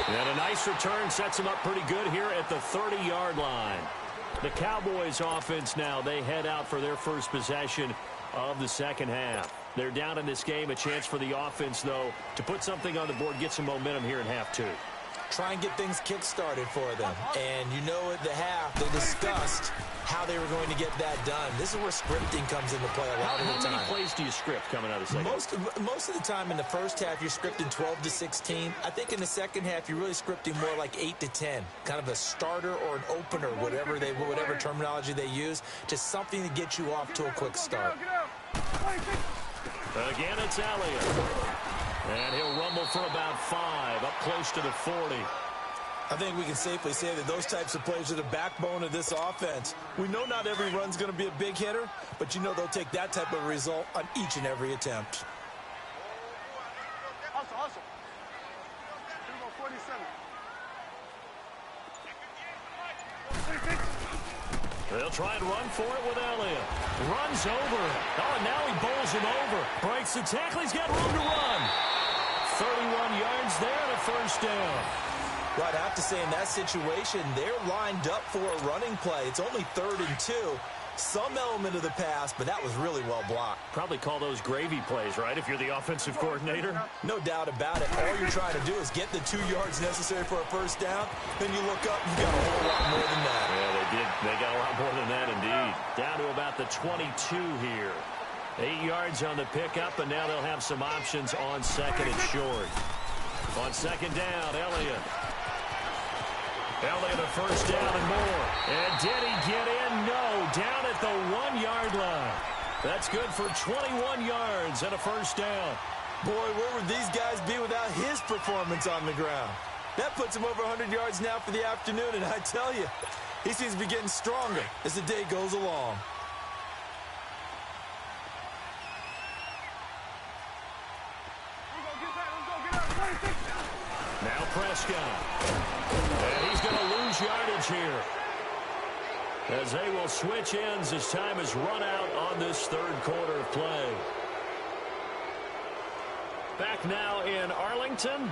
And a nice return sets him up pretty good here at the 30-yard line. The Cowboys offense now, they head out for their first possession of the second half. They're down in this game. A chance for the offense, though, to put something on the board, get some momentum here in half 2. Try and get things kick-started for them. And you know at the half, they discussed how they were going to get that done. This is where scripting comes into play a lot of the time. How many plays do you script coming out of the second half? Most of the time in the first half, you're scripting 12 to 16. I think in the second half, you're really scripting more like 8 to 10. Kind of a starter or an opener, whatever terminology they use. Just something to get you off to a quick start. Again, it's Elliott. And he'll rumble for about 5, up close to the 40. I think we can safely say that those types of plays are the backbone of this offense. We know not every run's going to be a big hitter, but you know they'll take that type of result on each and every attempt. Hustle. 47. They'll try and run for it with Elliott. Runs over it. Oh, and now he bowls him over. Breaks the tackle. He's got room to run. 31 yards there and a first down. Well, I'd have to say in that situation, they're lined up for a running play. It's only 3rd and 2. Some element of the pass, but that was really well blocked. Probably call those gravy plays, right, if you're the offensive coordinator? No doubt about it. All you're trying to do is get the 2 yards necessary for a first down. Then you look up, you got a whole lot more than that. Yeah, they did. They got a lot more than that, indeed. Down to about the 22 here. 8 yards on the pickup, and now they'll have some options on 2nd and short. On 2nd down, Elliott. Elliott a first down and more. And did he get in? No. Down at the 1-yard line. That's good for 21 yards and a first down. Boy, where would these guys be without his performance on the ground? That puts him over 100 yards now for the afternoon, and I tell you, he seems to be getting stronger as the day goes along. Now Prescott. And he's going to lose yardage here, as they will switch ends as time is run out on this 3rd quarter of play. Back now in Arlington.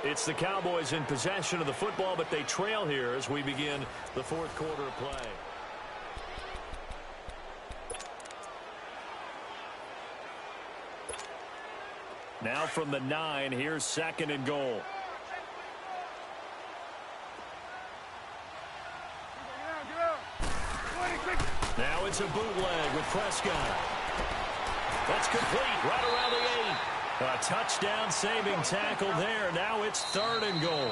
It's the Cowboys in possession of the football, but they trail here as we begin the 4th quarter of play. Now from the 9, here's 2nd and goal. Now it's a bootleg with Prescott. That's complete right around the 8. A touchdown saving tackle there. Now it's 3rd and goal.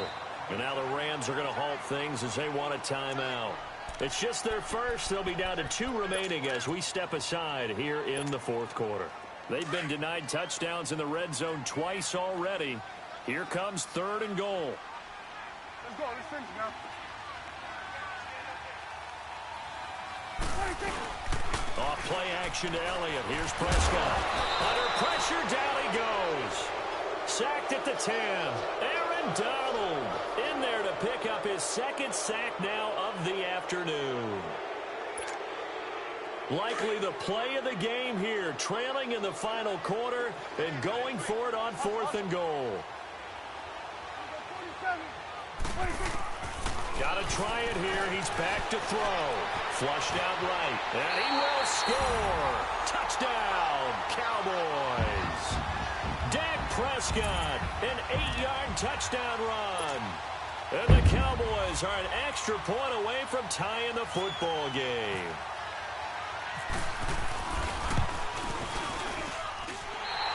And now the Rams are going to halt things as they want a timeout. It's just their first. They'll be down to 2 remaining as we step aside here in the 4th quarter. They've been denied touchdowns in the red zone twice already. Here comes 3rd and goal. Let's go. Let's finish now. Off play action to Elliott. Here's Prescott. Under pressure, down he goes. Sacked at the 10. Aaron Donald in there to pick up his 2nd sack now of the afternoon. Likely the play of the game here, trailing in the final quarter and going for it on 4th and goal. Got to try it here. He's back to throw. Flushed out right. And he will score. Touchdown, Cowboys. Dak Prescott, an 8-yard touchdown run. And the Cowboys are an extra point away from tying the football game.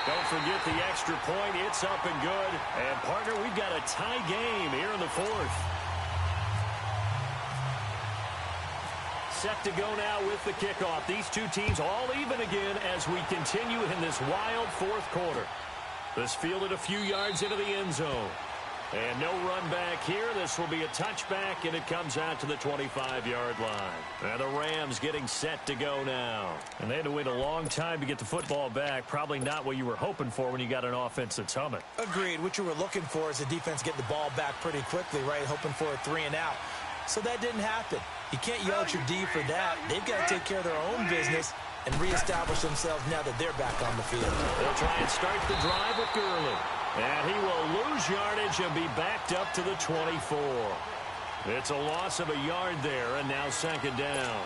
Don't forget the extra point. It's up and good. And, partner, we've got a tie game here in the 4th. Set to go now with the kickoff. These 2 teams all even again as we continue in this wild 4th quarter. This fielded a few yards into the end zone. And no run back here. This will be a touchback, and it comes out to the 25-yard line. And the Rams getting set to go now. And they had to wait a long time to get the football back. Probably not what you were hoping for when you got an offense that's humming. Agreed. What you were looking for is the defense getting the ball back pretty quickly, right? Hoping for a 3 and out. So that didn't happen. You can't yell at your D for that. They've got to take care of their own business and reestablish themselves now that they're back on the field. They'll try and start the drive with Gurley. And he will lose yardage and be backed up to the 24. It's a loss of a yard there, and now 2nd down.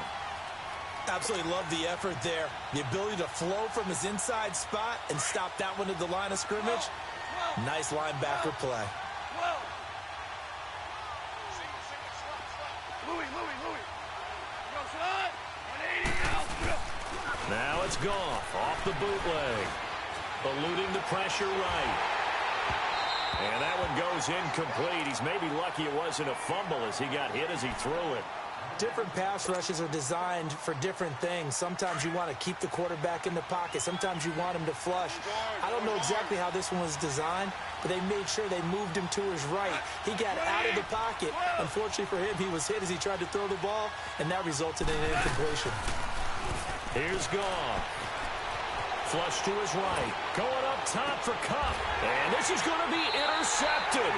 Absolutely love the effort there. The ability to flow from his inside spot and stop that one at the line of scrimmage. Nice linebacker play. Now it's Goff off the bootleg. Eluding the pressure right. And that one goes incomplete. He's maybe lucky it wasn't a fumble as he got hit as he threw it. Different pass rushes are designed for different things. Sometimes you want to keep the quarterback in the pocket. Sometimes you want him to flush. I don't know exactly how this one was designed, but they made sure they moved him to his right. He got out of the pocket. Unfortunately for him, he was hit as he tried to throw the ball, and that resulted in an incompletion. Here's Goff. Flush to his right. Going up top for Kupp. And this is going to be intercepted.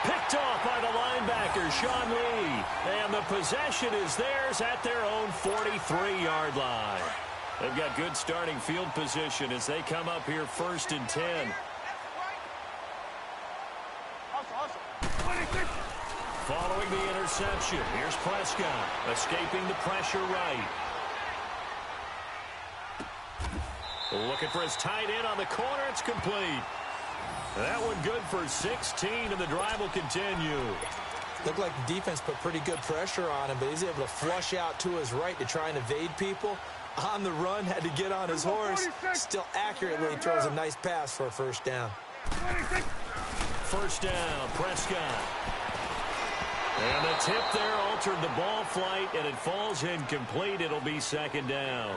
Picked off by the linebacker, Sean Lee. And the possession is theirs at their own 43-yard line. They've got good starting field position as they come up here 1st and 10. Awesome. 26. the interception. Here's Prescott, escaping the pressure right. Looking for his tight end on the corner. It's complete. That one good for 16, and the drive will continue. Looked like the defense put pretty good pressure on him, but he's able to flush out to his right to try and evade people. On the run, had to get on his horse. Still accurately throws a nice pass for a first down. First down, Prescott. And the tip there altered the ball flight, and it falls incomplete. It'll be second down.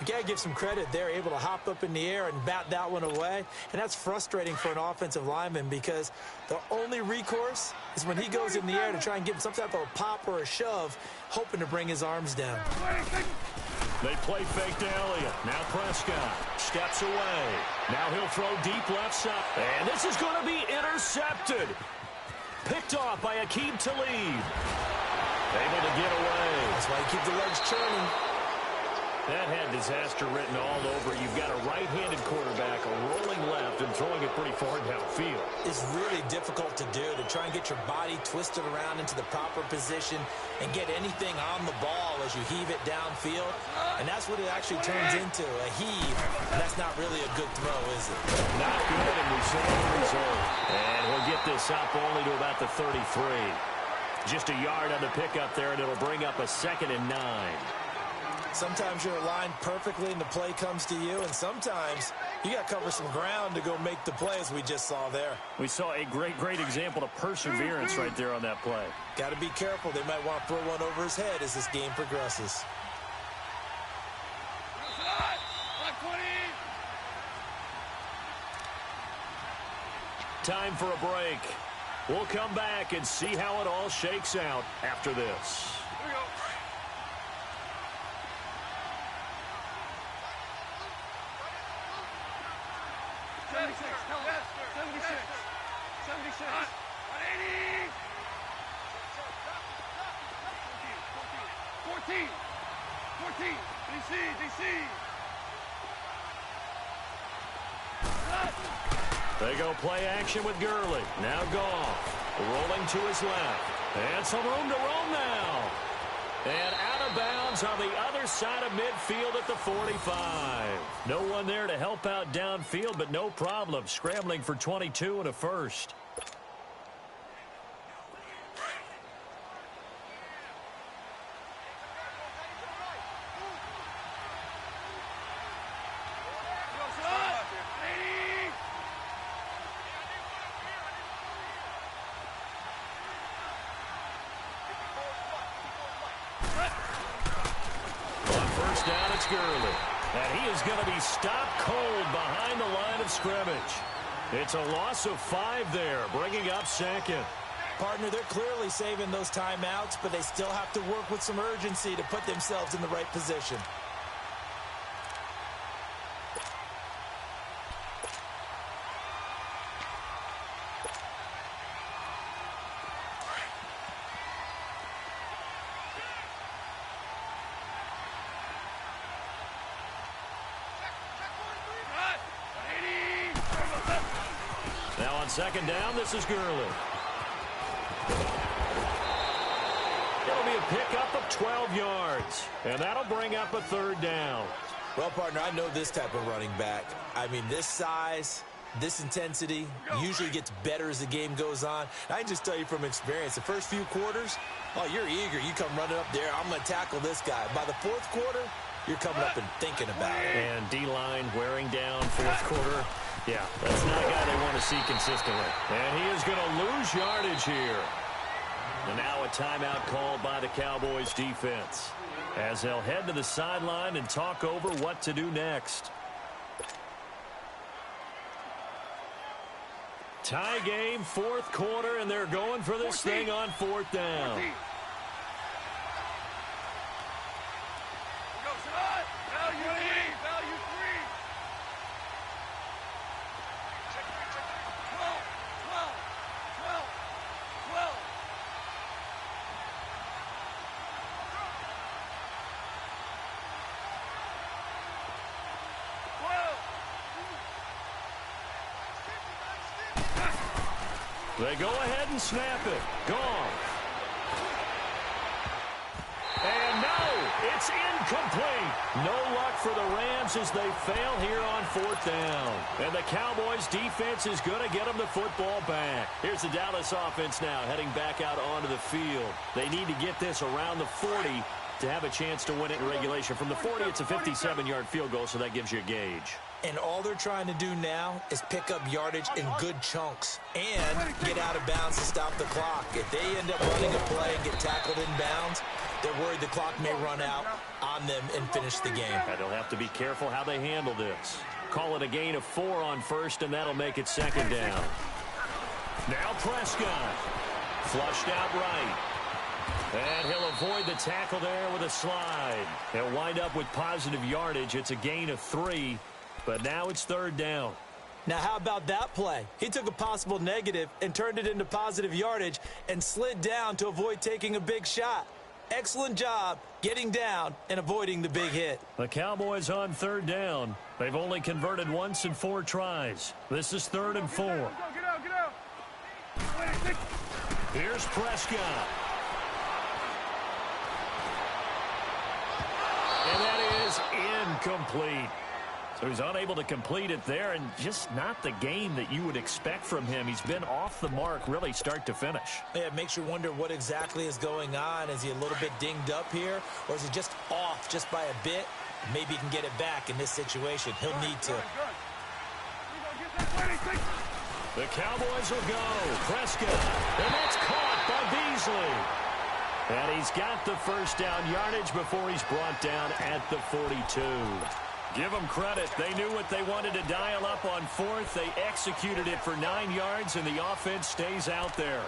You got to give some credit there, able to hop up in the air and bat that one away. And that's frustrating for an offensive lineman because the only recourse is when he goes in the air to try and give some type of a pop or a shove, hoping to bring his arms down. They play fake to Elliott. Now Prescott steps away. Now he'll throw deep left side. And this is going to be intercepted. Picked off by Aqib Talib. Able to get away. That's why you keep the legs churning. That had disaster written all over. You've got a right-handed quarterback, a rolling left, and throwing it pretty far downfield. It's really difficult to do, to try and get your body twisted around into the proper position and get anything on the ball as you heave it downfield. And that's what it actually turns into, a heave. And that's not really a good throw, is it? Not good, and we saw the result. And he'll get this up only to about the 33. Just a yard on the pickup there, and it'll bring up a 2nd and 9. Sometimes you're aligned perfectly and the play comes to you, and sometimes you got to cover some ground to go make the play, as we just saw there. We saw a great example of perseverance right there on that play. Got to be careful. They might want to throw one over his head as this game progresses. Time for a break. We'll come back and see how it all shakes out after this. 76. 180. 14. DC. They go play action with Gurley. Now Goff rolling to his left. And some room to roam now. And out of bounds on the other side of midfield at the 45. No one there to help out downfield, but no problem. Scrambling for 22 and a first. Gurley. And he is going to be stopped cold behind the line of scrimmage. It's a loss of 5 there, bringing up 2nd. Partner, they're clearly saving those timeouts, but they still have to work with some urgency to put themselves in the right position. Now on 2nd down, this is Gurley. It'll be a pickup of 12 yards, and that'll bring up a 3rd down. Well, partner, I know this type of running back. I mean, this size, this intensity usually gets better as the game goes on. I can just tell you from experience, the first few quarters, oh, you're eager. You come running up there, I'm going to tackle this guy. By the 4th quarter, you're coming up and thinking about it. And D-line wearing down 4th quarter. Yeah, that's not a guy they want to see consistently. And he is going to lose yardage here. And now a timeout called by the Cowboys defense, as they'll head to the sideline and talk over what to do next. Tie game, 4th quarter, and they're going for this thing on 4th down. They go ahead and snap it. Gone. And no, it's incomplete. No luck for the Rams as they fail here on fourth down. And the Cowboys defense is going to get them the football back. Here's the Dallas offense now heading back out onto the field. They need to get this around the 40 to have a chance to win it in regulation. From the 40, it's a 57-yard field goal, so that gives you a gauge. And all they're trying to do now is pick up yardage in good chunks and get out of bounds to stop the clock. If they end up running a play and get tackled in bounds, they're worried the clock may run out on them and finish the game. And they'll have to be careful how they handle this. Call it a gain of 4 on first, and that'll make it second down. Now Prescott. Flushed out right. And he'll avoid the tackle there with a slide. They'll wind up with positive yardage. It's a gain of 3, but now it's third down. Now, how about that play? He took a possible negative and turned it into positive yardage and slid down to avoid taking a big shot. Excellent job getting down and avoiding the big hit. The Cowboys on third down. They've only converted once in 4 tries. This is 3rd and 4. Get out. Here's Prescott. And that is incomplete. So he's unable to complete it there, and just not the game that you would expect from him. He's been off the mark really start to finish. Yeah, it makes you wonder what exactly is going on. Is he a little bit dinged up here, or is he just off just by a bit? Maybe he can get it back in this situation. He'll need to. The Cowboys will go. Prescott, and that's caught by Beasley. And he's got the first down yardage before he's brought down at the 42. Give them credit. They knew what they wanted to dial up on 4th. They executed it for 9 yards, and the offense stays out there.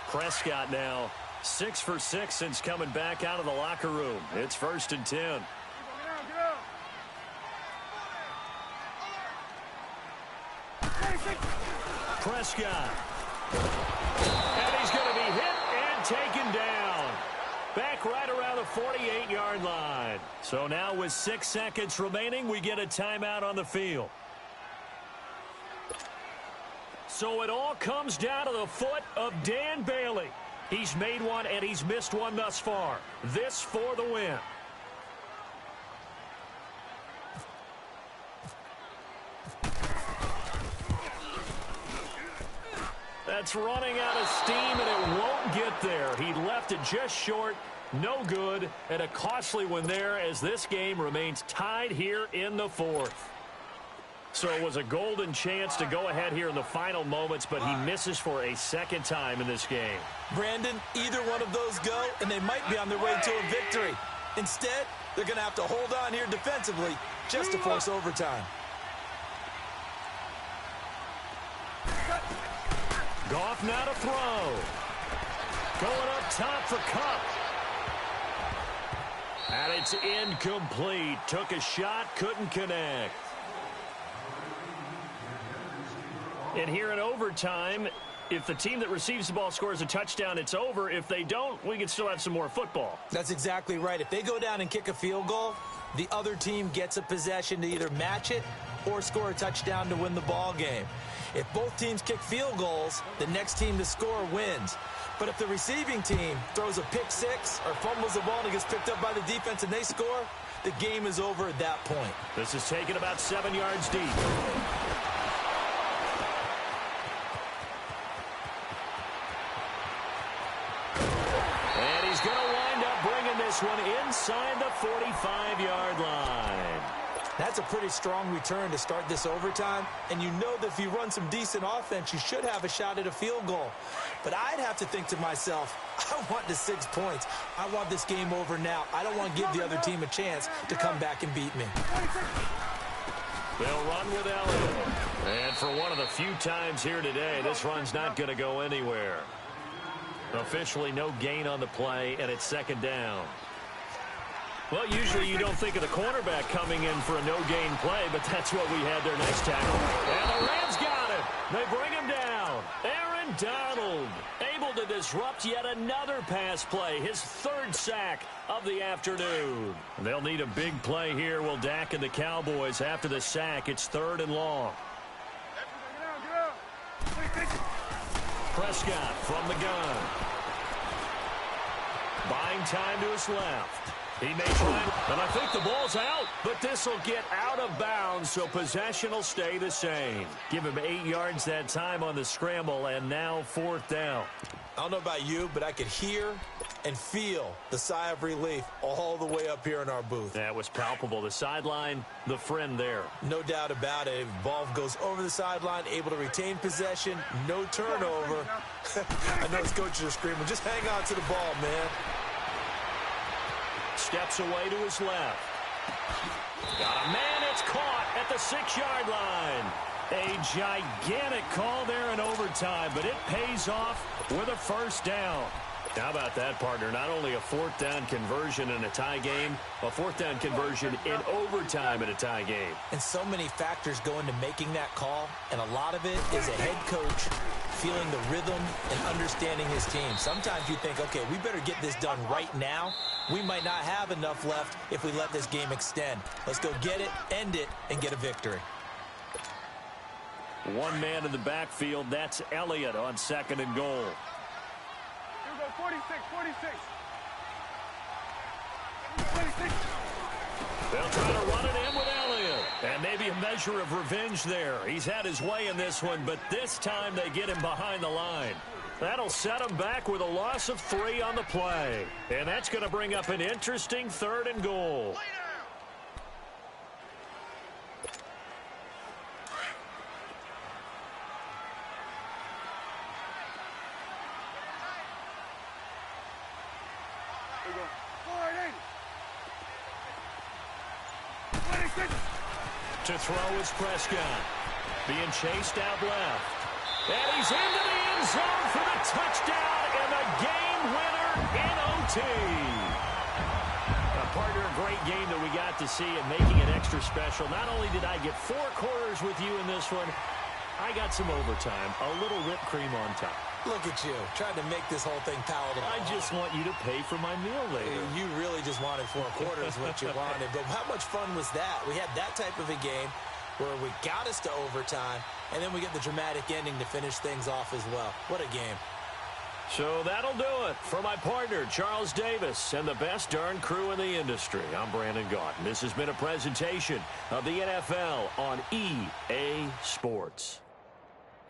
Prescott now 6 for 6 since coming back out of the locker room. It's 1st and 10. Prescott. And he's going to be hit and taken down. Back right around the 48-yard line. So now with 6 seconds remaining, we get a timeout on the field. So it all comes down to the foot of Dan Bailey. He's made one and he's missed one thus far. This for the win. That's running out of steam, and it won't get there. He left it just short, no good, and a costly one there as this game remains tied here in the 4th. So it was a golden chance to go ahead here in the final moments, but he misses for a second time in this game. Brandon, either one of those go, and they might be on their way to a victory. Instead, they're going to have to hold on here defensively just to force overtime. Goff now to throw. Going up top for Kupp. And it's incomplete. Took a shot, couldn't connect. And here in overtime, if the team that receives the ball scores a touchdown, it's over. If they don't, we can still have some more football. That's exactly right. If they go down and kick a field goal, the other team gets a possession to either match it or score a touchdown to win the ball game. If both teams kick field goals, the next team to score wins. But if the receiving team throws a pick 6 or fumbles the ball and it gets picked up by the defense and they score, the game is over at that point. This is taken about 7 yards deep. And he's going to wind up bringing this one inside the 45-yard line. That's a pretty strong return to start this overtime, and you know that if you run some decent offense, you should have a shot at a field goal. But I'd have to think to myself, I want the 6 points. I want this game over now. I don't want to give the other team a chance to come back and beat me. They'll run with Elliott. And for one of the few times here today, this run's not going to go anywhere. Officially no gain on the play, and it's second down. Well, usually you don't think of the cornerback coming in for a no-gain play, but that's what we had their next tackle. And the Rams got him. They bring him down. Aaron Aaron Donald able to disrupt yet another pass play, his third sack of the afternoon. They'll need a big play here, will Dak and the Cowboys. After the sack, it's 3rd and long. Prescott from the gun. Buying time to his left. He may try, and I think the ball's out, but this will get out of bounds, so possession will stay the same. Give him 8 yards that time on the scramble, and now 4th down. I don't know about you, but I could hear and feel the sigh of relief all the way up here in our booth. That was palpable. The sideline, the friend there. No doubt about it. Ball goes over the sideline, able to retain possession, no turnover. I know his coaches are screaming, just hang on to the ball, man. Steps away to his left. Got a man, it's caught at the 6-yard line. A gigantic call there in overtime, but it pays off with a 1st down. How about that, partner? Not only a 4th down conversion in a tie game, a 4th down conversion in overtime in a tie game. And so many factors go into making that call, and a lot of it is a head coach feeling the rhythm and understanding his team. Sometimes you think, okay, we better get this done right now. We might not have enough left if we let this game extend. Let's go get it, end it, and get a victory. One man in the backfield, that's Elliott on 2nd and goal. Here we go, 46. They'll try to run it in with Elliott. And maybe a measure of revenge there. He's had his way in this one, but this time they get him behind the line. That'll set him back with a loss of 3 on the play. And that's going to bring up an interesting 3rd and goal. To throw is Prescott. Being chased out left. And he's into the end zone for the touchdown and the game winner in OT. Partner, a great game that we got to see and making it extra special. Not only did I get 4 quarters with you in this one, I got some overtime, a little whipped cream on top. Look at you, trying to make this whole thing palatable. I just want you to pay for my meal later. You really just wanted 4 quarters what you wanted. But how much fun was that? We had that type of a game where we got us to overtime, and then we get the dramatic ending to finish things off as well. What a game. So that'll do it for my partner, Charles Davis, and the best darn crew in the industry. I'm Brandon Gaudin. This has been a presentation of the NFL on EA Sports.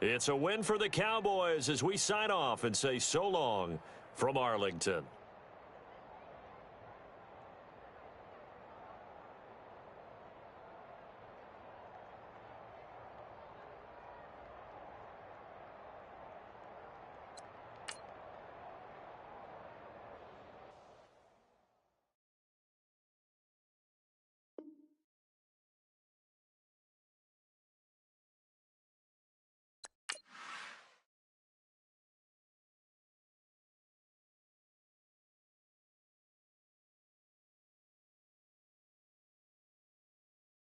It's a win for the Cowboys as we sign off and say so long from Arlington.